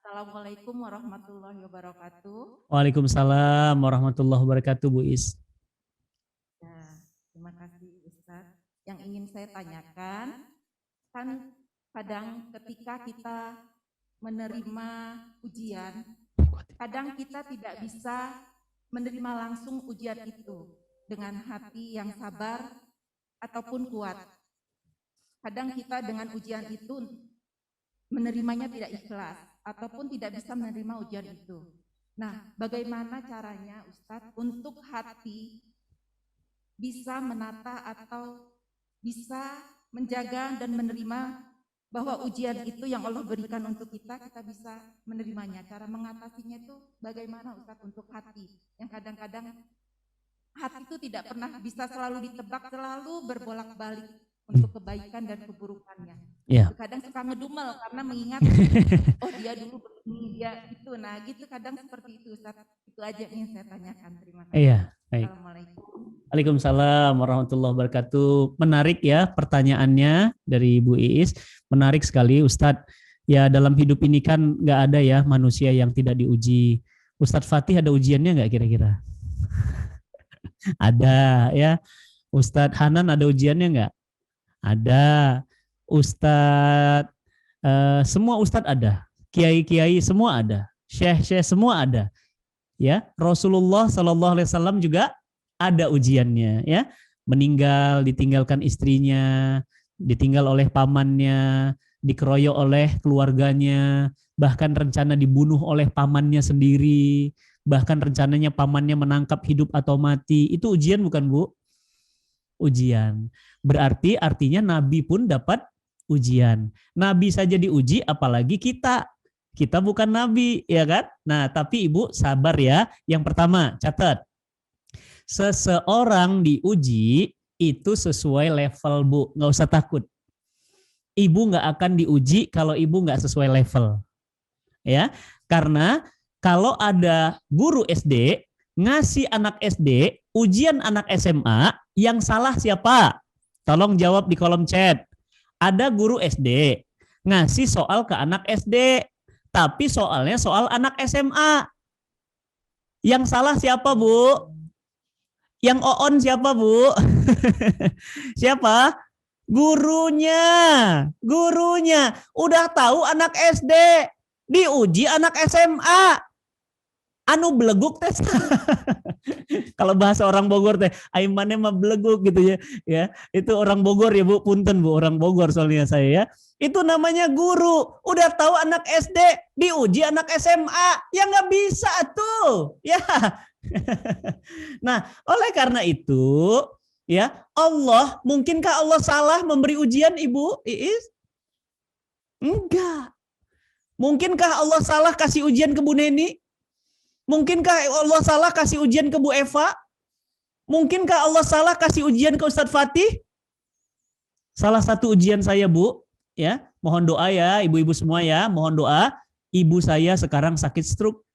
Assalamualaikum warahmatullahi wabarakatuh. Waalaikumsalam warahmatullahi wabarakatuh, Bu Is. Ya, terima kasih Ustaz. Yang ingin saya tanyakan, kan kadang ketika kita menerima ujian, kadang kita tidak bisa menerima langsung ujian itu dengan hati yang sabar ataupun kuat. Kadang kita dengan ujian itu menerimanya tidak ikhlas ataupun tidak bisa menerima ujian itu. Nah, bagaimana caranya Ustadz untuk hati bisa menata atau bisa menjaga dan menerima bahwa ujian itu yang Allah berikan untuk kita bisa menerimanya. Cara mengatasinya itu bagaimana Ustadz untuk hati yang kadang-kadang hati itu tidak pernah bisa selalu ditebak, selalu berbolak-balik untuk kebaikan dan keburukannya. Yeah. Kadang suka ngedumel karena mengingat oh dia dulu begini, dia itu. Nah, gitu kadang seperti itu Ustaz. Itu aja yang saya tanyakan. Terima kasih. Iya, baik. Assalamualaikum. Waalaikumsalam warahmatullahi wabarakatuh. Menarik ya pertanyaannya dari Bu Iis. Menarik sekali Ustadz. Ya dalam hidup ini kan nggak ada ya manusia yang tidak diuji. Ustadz Fatih ada ujiannya nggak kira-kira? Ada ya. Ustadz Hanan ada ujiannya nggak? Ada. Ustadz, semua ustadz ada, kiai-kiai semua ada, syekh-syekh semua ada, ya. Rasulullah SAW juga ada ujiannya, ya. Meninggal, ditinggalkan istrinya, ditinggal oleh pamannya, dikeroyok oleh keluarganya, bahkan rencana dibunuh oleh pamannya sendiri, bahkan rencananya pamannya menangkap hidup atau mati. Itu ujian bukan, Bu? Ujian. Berarti artinya Nabi pun dapat ujian. Nabi saja diuji, apalagi kita. Kita bukan Nabi, ya kan? Nah, tapi Ibu sabar ya. Yang pertama, catat. Seseorang diuji itu sesuai level, Bu. Nggak usah takut. Ibu nggak akan diuji kalau Ibu nggak sesuai level. Ya, karena kalau ada guru SD ngasih anak SD ujian anak SMA, yang salah siapa? Tolong jawab di kolom chat. Ada guru SD ngasih soal ke anak SD, tapi soalnya soal anak SMA. Yang salah siapa, Bu? Yang on siapa, Bu? Siapa? Gurunya. Gurunya. Udah tahu anak SD, diuji anak SMA. Anu beleguk tes. Kalau bahasa orang Bogor teh, aimannya mah beleguk gitu ya. Ya, itu orang Bogor ya, Bu. Punten, Bu, orang Bogor soalnya saya ya. Itu namanya guru. Udah tahu anak SD, diuji anak SMA. Ya nggak bisa tuh. Ya. Nah, oleh karena itu, ya, Allah, mungkinkah Allah salah memberi ujian, Ibu Iis? Enggak. Mungkinkah Allah salah kasih ujian ke Bu Neni? Mungkinkah Allah salah kasih ujian ke Bu Eva? Mungkinkah Allah salah kasih ujian ke Ustadz Fatih? Salah satu ujian saya, Bu, ya, mohon doa ya, ibu-ibu semua ya, mohon doa. Ibu saya sekarang sakit stroke.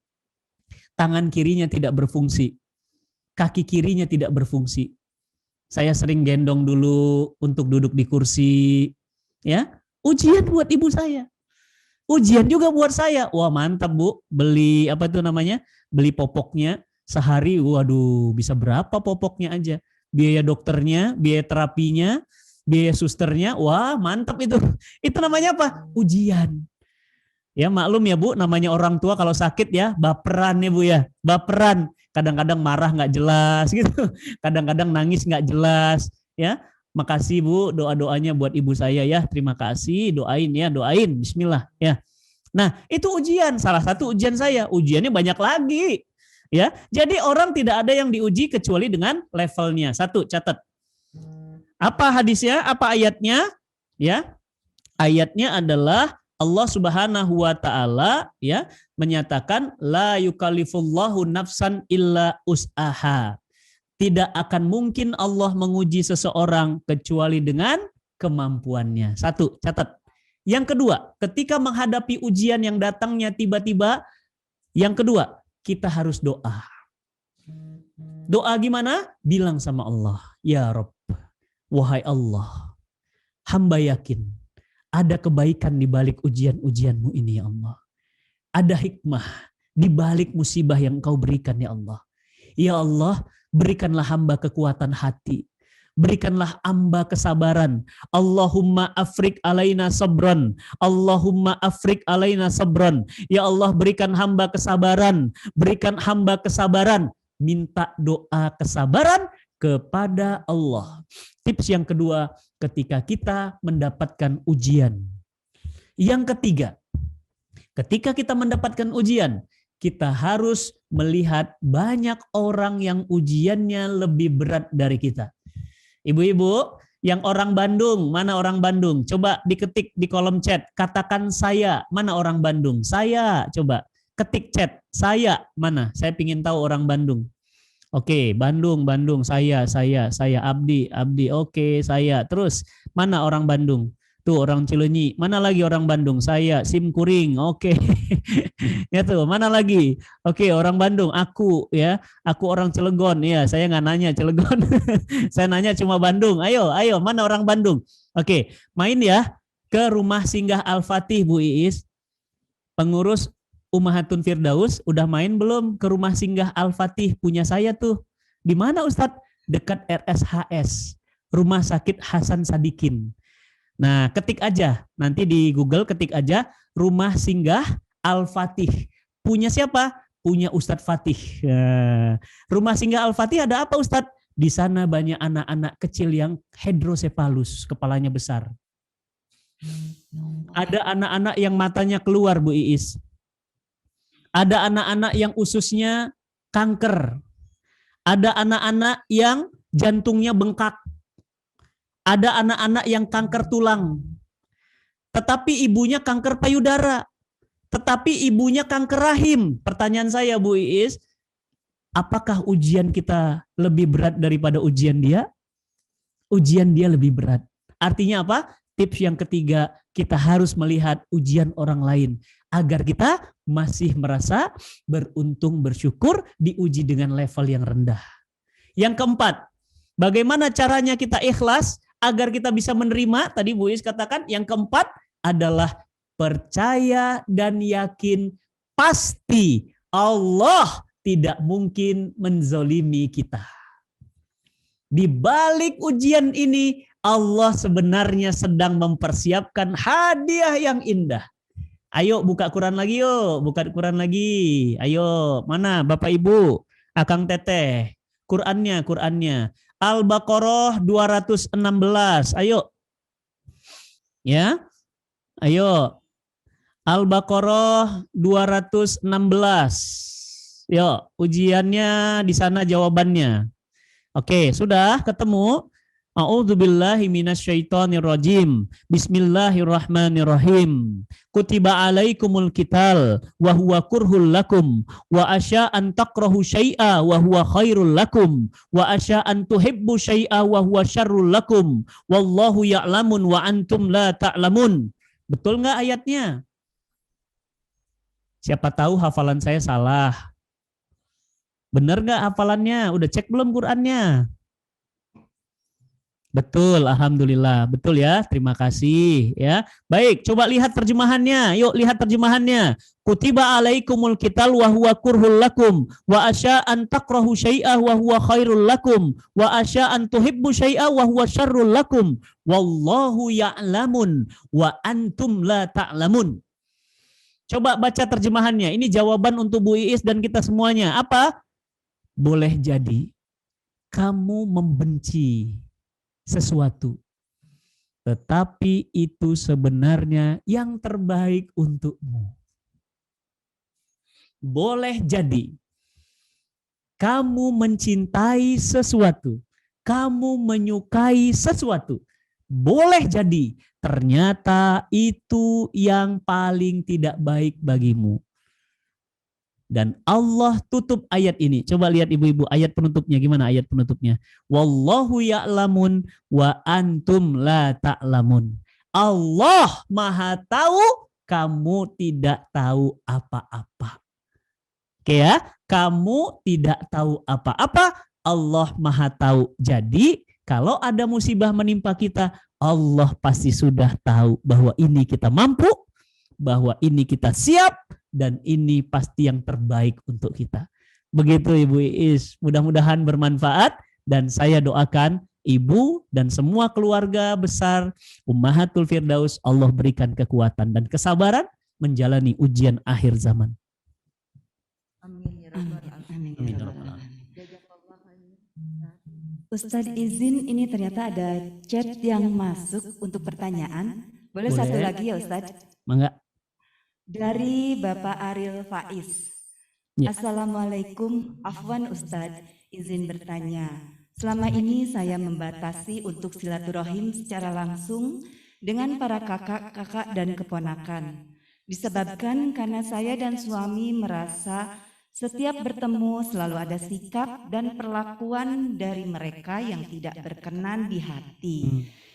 Tangan kirinya tidak berfungsi. Kaki kirinya tidak berfungsi. Saya sering gendong dulu untuk duduk di kursi. Ya, ujian buat ibu saya. Ujian juga buat saya. Wah, mantap, Bu. Beli apa itu namanya? Beli popoknya sehari, waduh, bisa berapa popoknya aja. Biaya dokternya, biaya terapinya, biaya susternya, wah, mantap itu. Itu namanya apa? Ujian. Ya, maklum ya, Bu, namanya orang tua kalau sakit ya, baperan ya, Bu ya. Baperan. Kadang-kadang marah nggak jelas gitu. Kadang-kadang nangis nggak jelas, ya. Makasih, Bu, doa-doanya buat ibu saya ya. Terima kasih, doain ya, doain. Bismillah ya. Nah, itu ujian, salah satu ujian saya. Ujiannya banyak lagi. Ya. Jadi orang tidak ada yang diuji kecuali dengan levelnya. Satu, catat. Apa hadisnya? Apa ayatnya? Ya. Ayatnya adalah Allah Subhanahu wa taala ya menyatakan la yukallifullahu nafsan illa us'aha. Tidak akan mungkin Allah menguji seseorang kecuali dengan kemampuannya. Satu, catat. Yang kedua, ketika menghadapi ujian yang datangnya tiba-tiba, yang kedua, kita harus doa. Doa gimana? Bilang sama Allah, ya Rabb, wahai Allah, hamba yakin ada kebaikan di balik ujian-ujianmu ini ya Allah. Ada hikmah di balik musibah yang Engkau berikan ya Allah. Ya Allah, berikanlah hamba kekuatan hati. Berikanlah hamba kesabaran. Allahumma afrik alaina sabran. Allahumma afrik alaina sabran. Ya Allah, berikan hamba kesabaran. Berikan hamba kesabaran. Minta doa kesabaran kepada Allah. Tips yang kedua, ketika kita mendapatkan ujian. Yang ketiga, ketika kita mendapatkan ujian, kita harus melihat banyak orang yang ujiannya lebih berat dari kita. Ibu-ibu, yang orang Bandung, mana orang Bandung? Coba diketik di kolom chat, katakan saya, mana orang Bandung? Saya, coba ketik chat, saya, mana? Saya ingin tahu orang Bandung. Oke, Bandung, saya, Abdi, oke, saya. Terus, mana orang Bandung? Tuh orang Cileunyi, mana lagi orang Bandung? Saya, Sim Kuring, oke. Ya tuh, mana lagi? Oke, orang Bandung, aku ya, aku orang Cilegon, ya saya nggak nanya Cilegon. Saya nanya cuma Bandung, ayo, mana orang Bandung? Oke, main ya ke rumah singgah Al-Fatih, Bu Iis. Pengurus Ummahatun Firdaus, udah main belum ke rumah singgah Al-Fatih punya saya tuh? Di mana Ustadz? Dekat RSHS, Rumah Sakit Hasan Sadikin. Nah, ketik aja, nanti di Google ketik aja rumah singgah Al-Fatih. Punya siapa? Punya Ustadz Fatih. Nah, rumah singgah Al-Fatih ada apa Ustadz? Di sana banyak anak-anak kecil yang hidrosefalus, kepalanya besar. Ada anak-anak yang matanya keluar, Bu Iis. Ada anak-anak yang ususnya kanker. Ada anak-anak yang jantungnya bengkak. Ada anak-anak yang kanker tulang, tetapi ibunya kanker payudara, tetapi ibunya kanker rahim. Pertanyaan saya, Bu Iis, apakah ujian kita lebih berat daripada ujian dia? Ujian dia lebih berat. Artinya apa? tips yang ketiga, kita harus melihat ujian orang lain agar kita masih merasa beruntung, bersyukur diuji dengan level yang rendah. Yang keempat, bagaimana caranya kita ikhlas agar kita bisa menerima? Tadi Bu Is katakan yang keempat adalah percaya dan yakin pasti Allah tidak mungkin menzolimi kita. Di balik ujian ini, Allah sebenarnya sedang mempersiapkan hadiah yang indah. Ayo buka Quran lagi yuk, buka Quran lagi. Ayo, mana Bapak Ibu, Akang Teteh, Qurannya. Al-Baqarah 216. Ayo. Ya. Ayo. Al-Baqarah 216. Yuk, ujiannya di sana jawabannya. Oke, sudah ketemu? A'udzubillahi minasyaitonirrajim. Bismillahirrahmanirrahim. Kutiba alaikumul qital wa huwa kurhul lakum wa asya an takrahu syai'a wa huwa khairul lakum wa asya an tuhibbu syai'a wa huwa syarrul lakum wallahu ya'lamun wa antum la ta'lamun. Betul nggak ayatnya? Siapa tahu hafalan saya salah. Benar nggak hafalannya? Udah cek belum Qur'annya? Betul, alhamdulillah. Betul ya, terima kasih ya. Baik, coba lihat terjemahannya. Yuk lihat terjemahannya. Kutiba alaikumul qital wa huwa kurhul lakum wa asya an takrahu syai'a wa huwa khairul lakum wa asya an tuhibbu syai'a wa huwa syarrul lakum wallahu ya'lamun wa antum la ta'lamun. Coba baca terjemahannya. Ini jawaban untuk Bu Iis dan kita semuanya. Apa? Boleh jadi kamu membenci sesuatu, tetapi itu sebenarnya yang terbaik untukmu. Boleh jadi kamu mencintai sesuatu, kamu menyukai sesuatu. Boleh jadi ternyata itu yang paling tidak baik bagimu. Dan Allah tutup ayat ini. Coba lihat ibu-ibu ayat penutupnya. Gimana ayat penutupnya? Wallahu ya'lamun wa antum la ta'lamun. Allah maha tahu, kamu tidak tahu apa-apa. Oke ya, kamu tidak tahu apa-apa, Allah maha tahu. Jadi kalau ada musibah menimpa kita, Allah pasti sudah tahu bahwa ini kita mampu, bahwa ini kita siap, dan ini pasti yang terbaik untuk kita. Begitu Ibu Iis, mudah-mudahan bermanfaat dan saya doakan Ibu dan semua keluarga besar Ummahatul Firdaus Allah berikan kekuatan dan kesabaran menjalani ujian akhir zaman. Amin ya rabbal alamin. Amin ya rabbal alamin. Ustadz izin ini ternyata ada chat yang masuk untuk pertanyaan. Boleh satu lagi ya Ustadz? Mangga. Dari Bapak Ariel Faiz. Ya. Assalamualaikum, Afwan Ustadz, izin bertanya. Selama ini saya membatasi untuk silaturahim secara langsung dengan para kakak-kakak dan keponakan. Disebabkan karena saya dan suami merasa setiap bertemu selalu ada sikap dan perlakuan dari mereka yang tidak berkenan di hati.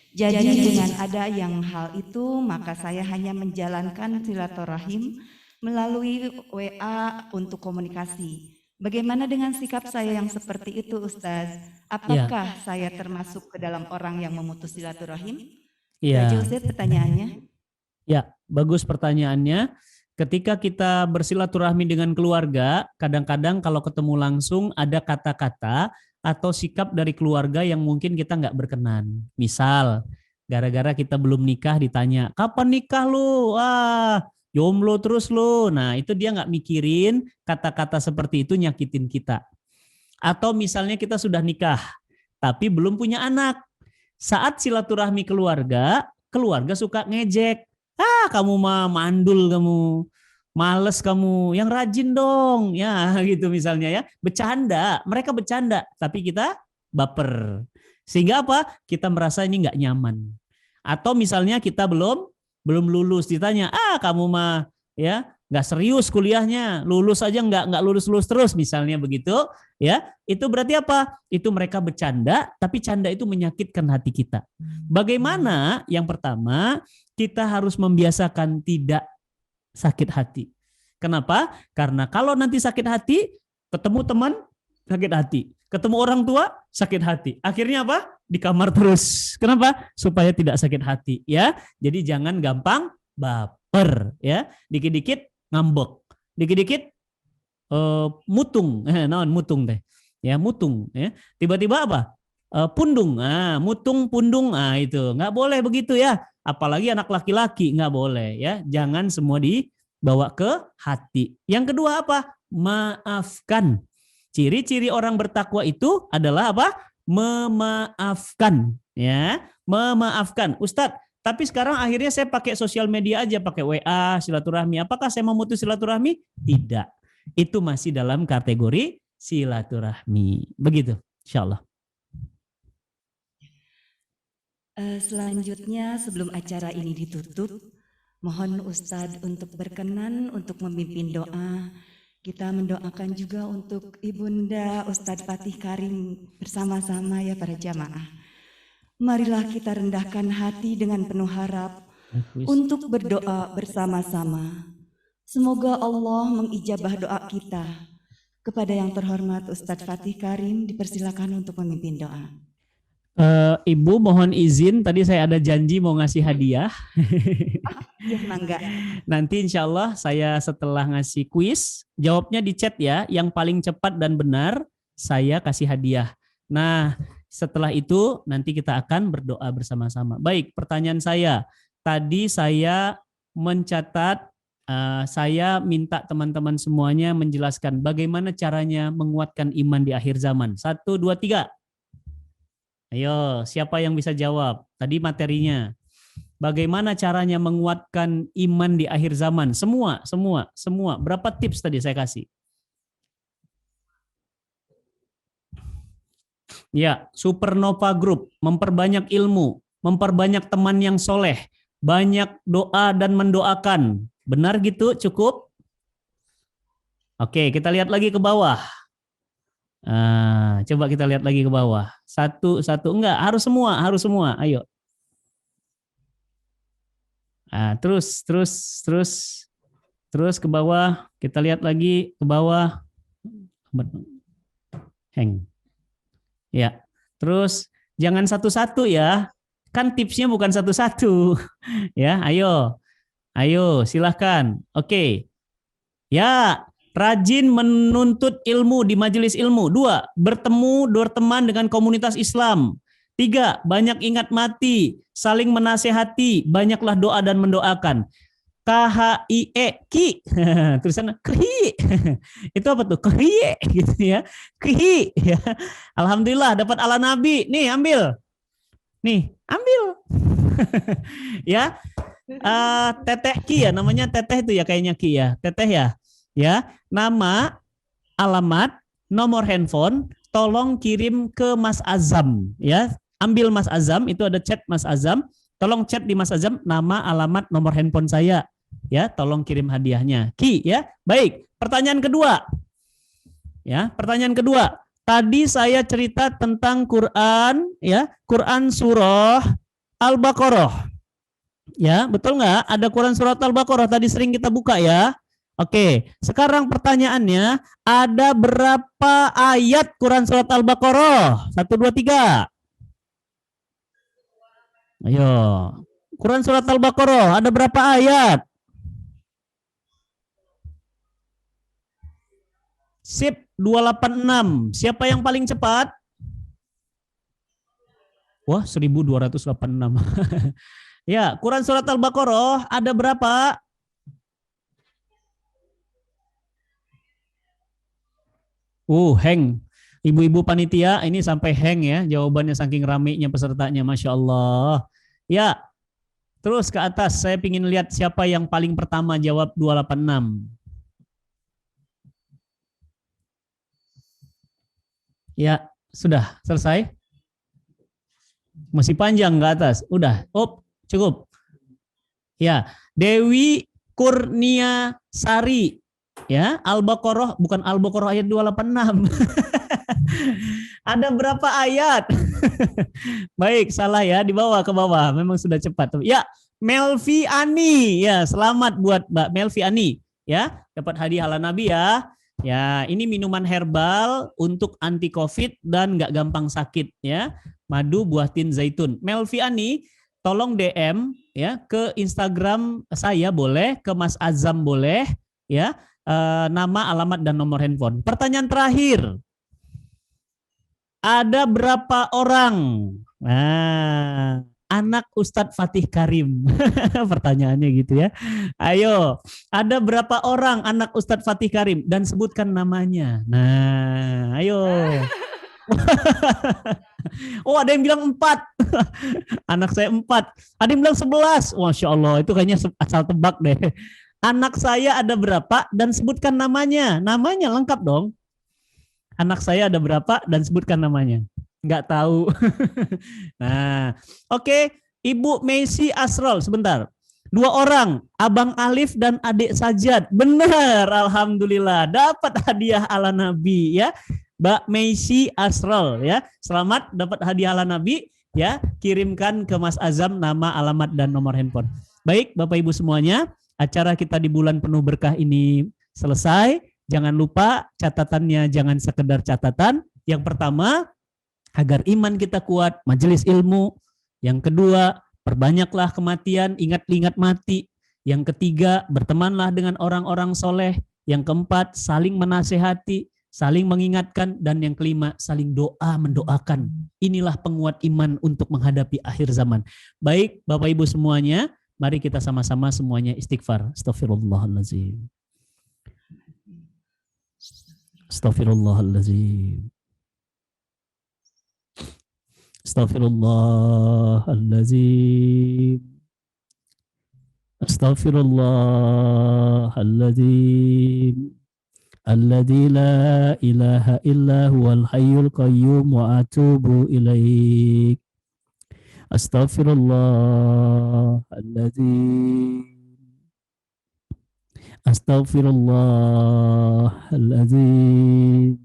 Jadi dengan ada yang hal itu, maka saya hanya menjalankan silaturahim melalui WA untuk komunikasi. Bagaimana dengan sikap saya yang seperti itu, Ustaz? Apakah saya termasuk ke dalam orang yang memutus silaturahim? Iya. Ustaz, pertanyaannya. Ya, bagus pertanyaannya. Ketika kita bersilaturahmi dengan keluarga, kadang-kadang kalau ketemu langsung ada kata-kata atau sikap dari keluarga yang mungkin kita nggak berkenan. Misal, gara-gara kita belum nikah ditanya, kapan nikah lu? Wah, jomblo terus lu. Nah, itu dia nggak mikirin kata-kata seperti itu nyakitin kita. Atau misalnya kita sudah nikah, tapi belum punya anak. Saat silaturahmi keluarga, keluarga suka ngejek. Ah, kamu mah mandul kamu. Males kamu, yang rajin dong, ya gitu misalnya ya. Bercanda, mereka bercanda, tapi kita baper. Sehingga apa? Kita merasa ini nggak nyaman. Atau misalnya kita belum lulus, ditanya, ah kamu mah ya nggak serius kuliahnya, lulus aja nggak lulus terus misalnya begitu, ya itu berarti apa? Itu mereka bercanda, tapi canda itu menyakitkan hati kita. Bagaimana? Yang pertama, kita harus membiasakan tidak sakit hati. Kenapa? Karena kalau nanti sakit hati, ketemu teman sakit hati, ketemu orang tua sakit hati. Akhirnya apa? Di kamar terus. Kenapa? Supaya tidak sakit hati, ya. Jadi jangan gampang baper, ya. Dikit-dikit ngambek, dikit-dikit mutung, naon mutung teh, ya mutung, ya. Tiba-tiba apa? Pundung, mutung pundung, itu nggak boleh begitu ya. Apalagi anak laki-laki nggak boleh, ya. Jangan semua dibawa ke hati. Yang kedua apa? Maafkan. Ciri-ciri orang bertakwa itu adalah apa? Memaafkan, ya. Memaafkan, Ustadz. Tapi sekarang akhirnya saya pakai sosial media aja, pakai WA, silaturahmi. Apakah saya memutus silaturahmi? Tidak. Itu masih dalam kategori silaturahmi. Begitu, insya Allah. Selanjutnya sebelum acara ini ditutup, mohon Ustadz untuk berkenan untuk memimpin doa. Kita mendoakan juga untuk Ibunda Ustadz Fatih Karim bersama-sama ya para jamaah. Marilah kita rendahkan hati dengan penuh harap untuk berdoa bersama-sama. Semoga Allah mengijabah doa kita. Kepada yang terhormat Ustadz Fatih Karim, dipersilakan untuk memimpin doa. Ibu mohon izin, tadi saya ada janji mau ngasih hadiah. Ya, mangga. Nanti insya Allah saya setelah ngasih kuis, jawabnya di chat ya. Yang paling cepat dan benar, saya kasih hadiah. Nah, setelah itu nanti kita akan berdoa bersama-sama. Baik, pertanyaan saya. Tadi saya mencatat, saya minta teman-teman semuanya menjelaskan bagaimana caranya menguatkan iman di akhir zaman. 1, 2, 3. Ayo, siapa yang bisa jawab? Tadi materinya. Bagaimana caranya menguatkan iman di akhir zaman? Semua. Berapa tips tadi saya kasih? Ya, Supernova Group, memperbanyak ilmu, memperbanyak teman yang soleh, banyak doa dan mendoakan. Benar gitu? Cukup? Oke, kita lihat lagi ke bawah. Coba kita lihat lagi ke bawah. Satu, enggak, harus semua. Ayo. Terus ke bawah. Kita lihat lagi ke bawah. Hang. Ya, terus jangan satu-satu ya. Kan tipsnya bukan satu-satu. Ya, ayo silahkan. Oke. Ya, rajin menuntut ilmu di majelis ilmu. 2, berteman dengan komunitas Islam. 3, banyak ingat mati, saling menasehati, banyaklah doa dan mendoakan. KHIE, ki, tulisan KHI, itu apa tuh? KHI, gitu ya, KHI, ya. Alhamdulillah dapat ala Nabi, nih ambil, ya, teteh ki ya, namanya teteh itu ya kayaknya ki ya, teteh ya, nama, alamat, nomor handphone, tolong kirim ke Mas Azam, ya, ambil Mas Azam, itu ada chat Mas Azam, tolong chat di Mas Azam, nama, alamat, nomor handphone saya. Ya, tolong kirim hadiahnya. Ki, ya. Baik, pertanyaan kedua. Ya, pertanyaan kedua. Tadi saya cerita tentang Quran, ya, Quran surah Al-Baqarah. Ya, betul nggak? Ada Quran surat Al-Baqarah tadi sering kita buka ya. Oke, sekarang pertanyaannya, ada berapa ayat Quran surat Al-Baqarah? 1, 2, 3. Ayo. Quran surat Al-Baqarah ada berapa ayat? Sip, 286. Siapa yang paling cepat? Wah, 1286. Ya, Quran surat Al-Baqarah ada berapa? Hang. Ibu-ibu panitia ini sampai hang ya, jawabannya saking ramainya pesertanya, Masya Allah. Ya, terus ke atas, saya ingin lihat siapa yang paling pertama jawab 286. Ya, sudah selesai? Masih panjang ke atas? Udah, cukup. Ya, Dewi Kurnia Sari. Ya, Al-Baqarah, bukan Al-Baqarah ayat 286. Ada berapa ayat? Baik, salah ya, di bawah ke bawah. Memang sudah cepat. Ya, Melvi Ani. Ya, selamat buat Mbak Melvi Ani. Ya, dapat hadiah ala Nabi ya. Ya, ini minuman herbal untuk anti COVID dan nggak gampang sakit ya. Madu buah tin zaitun. Melvi Ani, tolong DM ya ke Instagram saya boleh, ke Mas Azam boleh ya. Nama, alamat, dan nomor handphone. Pertanyaan terakhir. Ada berapa orang anak Ustadz Fatih Karim? Pertanyaannya gitu ya. Ayo, ada berapa orang anak Ustadz Fatih Karim? Dan sebutkan namanya. Nah, ayo. Oh, ada yang bilang 4. Anak saya 4. Ada yang bilang 11. Masya Allah, itu kayaknya asal tebak deh. Anak saya ada berapa dan sebutkan namanya. Namanya lengkap dong. Anak saya ada berapa dan sebutkan namanya. Nggak tahu. Nah, oke. Ibu Messi Asrol, sebentar. 2 orang, Abang Alif dan adik Sajad. Benar, alhamdulillah. Dapat hadiah ala Nabi ya. Mbak Messi Asrol ya. Selamat dapat hadiah ala Nabi ya. Kirimkan ke Mas Azam nama, alamat, dan nomor handphone. Baik, Bapak Ibu semuanya. Acara kita di bulan penuh berkah ini selesai. Jangan lupa catatannya jangan sekedar catatan. Yang pertama, agar iman kita kuat, majelis ilmu. Yang kedua, perbanyaklah kematian, ingat mati. Yang ketiga, bertemanlah dengan orang-orang soleh. Yang keempat, saling menasehati, saling mengingatkan. Dan yang kelima, saling doa mendoakan. Inilah penguat iman untuk menghadapi akhir zaman. Baik, Bapak Ibu semuanya. Mari kita sama-sama semuanya istighfar. Astaghfirullahaladzim. Astaghfirullahaladzim. Astaghfirullahaladzim. Astaghfirullahaladzim. Alladzi la ilaha illa huwal hayyul qayyum wa atubu ilaik. Astaghfirullahaladzim. Astaghfirullahaladzim.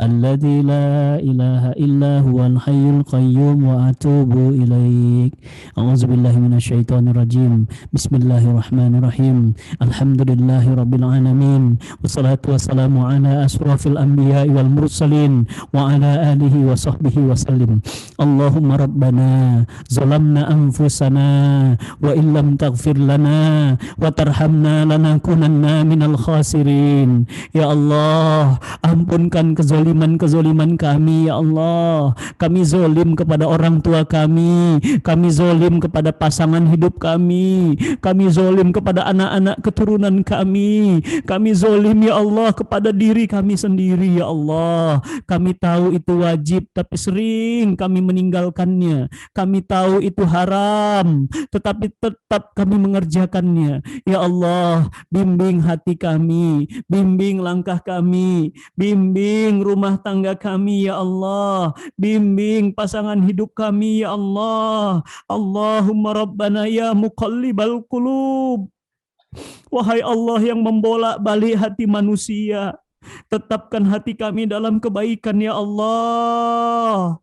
Alladzi la ilaha illa huwal hayyul qayyum wa atubu ilaik. A'udzubillahi minasyaitonir rajim. Bismillahirrahmanirrahim. Alhamdulillahi rabbil alamin. Wassalatu wassalamu ala asrafil anbiya'i wal mursalin wa ala alihi wa sahbihi wa sallim. Allahumma rabbana zalamna anfusana wa illam taghfir lana wa tarhamna lanakunanna minal khasirin. Ya Allah, ampunkan kezoliman kami ya Allah. Kami zolim kepada orang tua kami zolim kepada pasangan hidup kami zolim kepada anak-anak keturunan kami zolim ya Allah kepada diri kami sendiri ya Allah. Kami tahu itu wajib tapi sering kami meninggalkannya. Kami tahu itu haram tetapi tetap kami mengerjakannya. Ya Allah, bimbing hati kami, bimbing langkah kami, bimbing rumah tangga kami ya Allah, bimbing pasangan hidup kami ya Allah. Allahumma rabbana ya muqallibal qulub. Wahai Allah yang membolak-balik hati manusia, tetapkan hati kami dalam kebaikan ya Allah.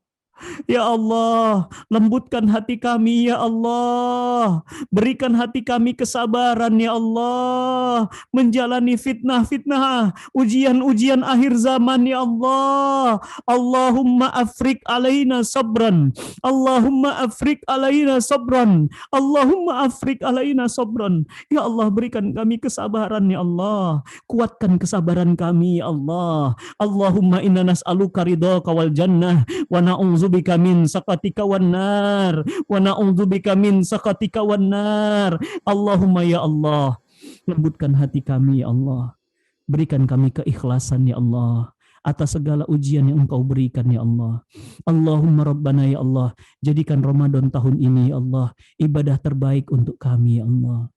Ya Allah, lembutkan hati kami ya Allah. Berikan hati kami kesabaran ya Allah. Menjalani fitnah-fitnah, ujian-ujian akhir zaman ya Allah. Allahumma afrik alaina sabran. Allahumma afrik alaina sabran. Allahumma afrik alaina sabran. Ya Allah, berikan kami kesabaran ya Allah. Kuatkan kesabaran kami ya Allah. Allahumma inna nas'aluka ridhaka wal jannah wa na'udzubika min saqatika wan nar wa na'udzubika min saqatika wan nar. Allahumma ya Allah, lembutkan hati kami ya Allah. Berikan kami keikhlasan ya Allah atas segala ujian yang Engkau berikan ya Allah. Allahumma rabbana ya Allah, jadikan Ramadan tahun ini ya Allah ibadah terbaik untuk kami ya Allah.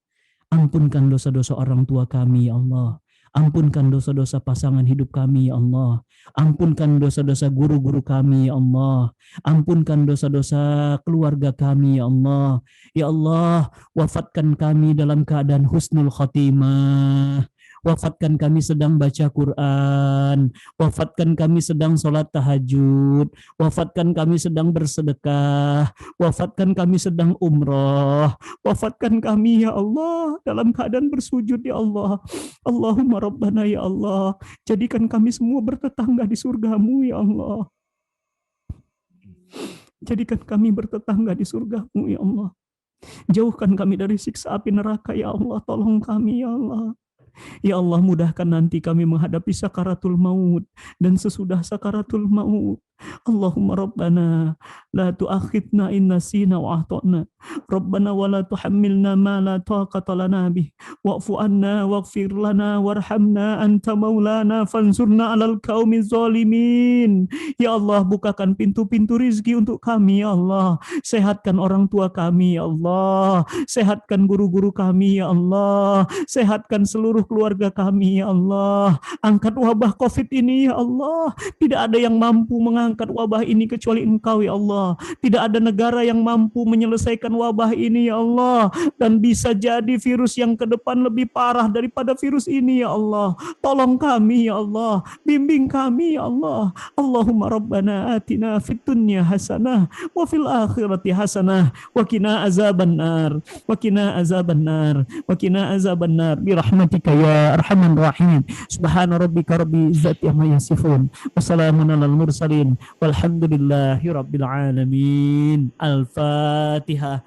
Ampunkan dosa-dosa orang tua kami ya Allah. Ampunkan dosa-dosa pasangan hidup kami ya Allah. Ampunkan dosa-dosa guru-guru kami ya Allah. Ampunkan dosa-dosa keluarga kami ya Allah. Ya Allah, wafatkan kami dalam keadaan husnul khotimah. Wafatkan kami sedang baca Quran. Wafatkan kami sedang sholat tahajud. Wafatkan kami sedang bersedekah. Wafatkan kami sedang umroh. Wafatkan kami ya Allah dalam keadaan bersujud ya Allah. Allahumma Rabbana ya Allah. Jadikan kami semua bertetangga di surgamu ya Allah. Jadikan kami bertetangga di surgamu ya Allah. Jauhkan kami dari siksa api neraka ya Allah. Tolong kami ya Allah. Ya Allah, mudahkan nanti kami menghadapi sakaratul maut dan sesudah sakaratul maut. Allahumma Rabbana la tu'akhidna in nasina wa akhtana. Rabbana wa la tuhammilna ma la taqata lana bih. Wa'fu anna waghfir lana warhamna anta maulana fansurna 'alal qaumiz zalimin. Ya Allah, bukakan pintu-pintu rizki untuk kami ya Allah. Sehatkan orang tua kami ya Allah. Sehatkan guru-guru kami ya Allah. Sehatkan seluruh keluarga kami ya Allah. Angkat wabah Covid ini ya Allah. Tidak ada yang mampu mengangkat wabah ini kecuali Engkau ya Allah. Tidak ada negara yang mampu menyelesaikan wabah ini ya Allah. Dan bisa jadi virus yang ke depan lebih parah daripada virus ini ya Allah. Tolong kami ya Allah. Bimbing kami ya Allah. Allahumma Rabbana atina fid dunya hasanah wa fil akhirati hasanah wa qina azabannar wa qina azabannar wa qina azabannar bi rahmatika ya arhamar rahimin. Subhana rabbika rabbil izzati amma yasifun. Wassalamun alal mursalin. Walhamdulillahi rabbil alamin. Al-Fatihah.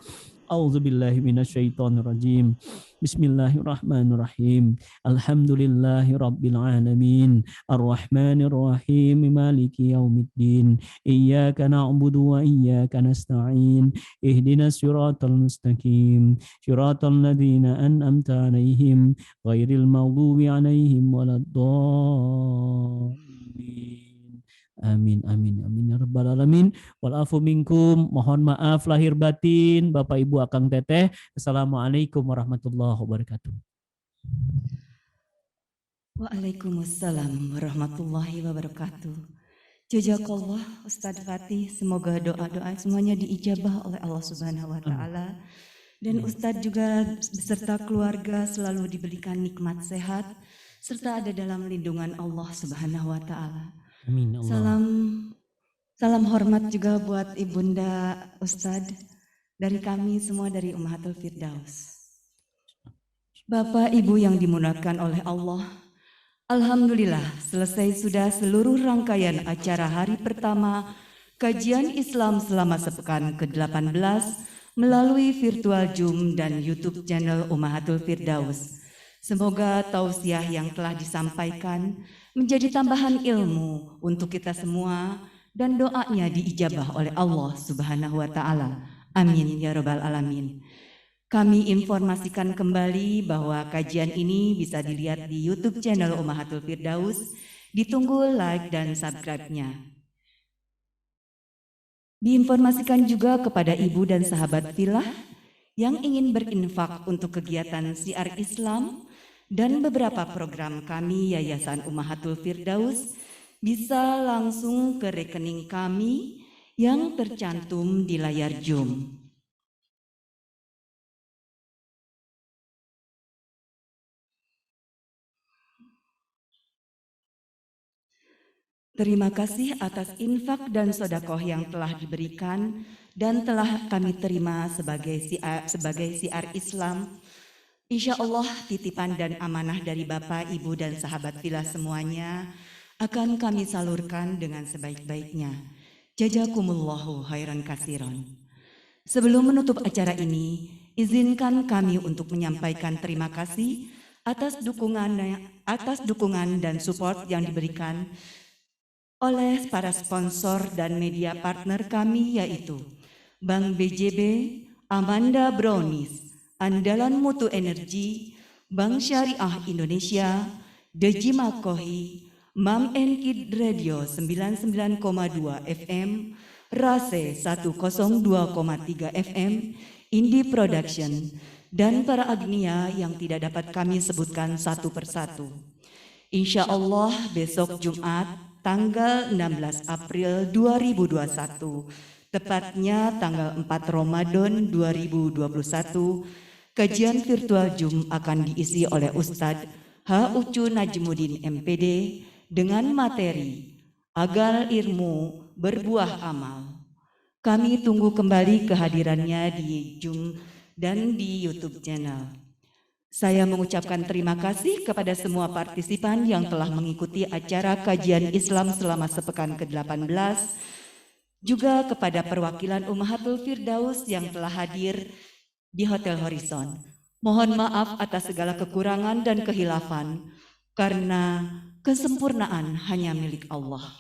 A'udzubillahi minasyaitonir rajim. Bismillahirrahmanirrahim. Alhamdulillahi rabbil alamin. Arrahmanir rahim. Maliki yaumiddin. Iyyaka na'budu wa iyyaka nasta'in. Ihdinas siratal mustaqim. Siratal ladzina an'amta 'alaihim ghairil maghdubi 'alaihim waladdallin. Amin, amin, amin ya rabbal alamin. Walafu minkum, mohon maaf lahir batin, Bapak Ibu Akang Teteh. Assalamualaikum warahmatullahi wabarakatuh. Waalaikumsalam warahmatullahi wabarakatuh. Jazakallah Ustadz Fatih, semoga doa-doa semuanya diijabah oleh Allah Subhanahu wa taala. Dan Ustadz juga beserta keluarga selalu diberikan nikmat sehat serta ada dalam lindungan Allah Subhanahu wa taala. Amin Allah. Salam hormat juga buat Ibunda Ustadz dari kami semua dari Ummahatul Firdaus. Bapak Ibu yang dimuliakan oleh Allah, alhamdulillah selesai sudah seluruh rangkaian acara hari pertama kajian Islam selama sepekan ke-18 melalui virtual Zoom dan YouTube channel Ummahatul Firdaus. Semoga tausiah yang telah disampaikan menjadi tambahan ilmu untuk kita semua dan doanya diijabah oleh Allah Subhanahu wa taala. Amin ya rabbal alamin. Kami informasikan kembali bahwa kajian ini bisa dilihat di YouTube channel Ummahatul Firdaus. Ditunggu like dan subscribe-nya. Diinformasikan juga kepada ibu dan sahabat filah yang ingin berinfak untuk kegiatan Syiar Islam dan beberapa program kami Yayasan Ummahatul Firdaus bisa langsung ke rekening kami yang tercantum di layar Zoom. Terima kasih atas infak dan sedekah yang telah diberikan dan telah kami terima sebagai syiar Islam. Insya Allah titipan dan amanah dari Bapak, Ibu, dan sahabat filah semuanya akan kami salurkan dengan sebaik-baiknya. Jazakumullahu khairan katsiran. Sebelum menutup acara ini, izinkan kami untuk menyampaikan terima kasih atas dukungan dan support yang diberikan oleh para sponsor dan media partner kami yaitu Bank BJB, Amanda Brownies, Andalan Mutu Energi, Bank Syariah Indonesia, Deji Makohi, Mam and Kid Radio 99,2 FM, Rase 102,3 FM, Indie Production, dan para agnia yang tidak dapat kami sebutkan satu persatu. Insya Allah besok Jumat tanggal 16 April 2021, tepatnya tanggal 4 Ramadan 2021, kajian virtual Jum akan diisi oleh Ustadz H. Ucu Najmuddin MPD dengan materi Agar Ilmu Berbuah Amal. Kami tunggu kembali kehadirannya di Jum dan di YouTube channel. Saya mengucapkan terima kasih kepada semua partisipan yang telah mengikuti acara kajian Islam selama sepekan ke-18, juga kepada perwakilan Ummahatul Firdaus yang telah hadir di Hotel Horizon. Mohon maaf atas segala kekurangan dan kehilafan, karena kesempurnaan hanya milik Allah.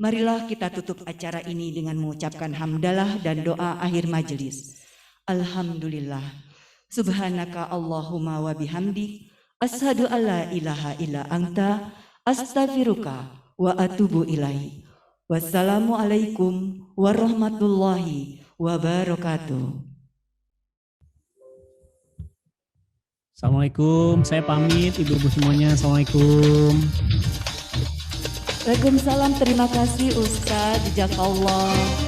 Marilah kita tutup acara ini dengan mengucapkan hamdalah dan doa akhir majelis. Alhamdulillah. Subhanaka Allahumma wa bihamdik, ashadu an la ilaha illa anta, astaghfiruka wa atubu ilaih. Wassalamualaikum warahmatullahi wabarakatuh. Assalamualaikum, saya pamit ibu-ibu semuanya. Assalamualaikum. Waalaikumsalam, terima kasih Ustaz, jazakallah.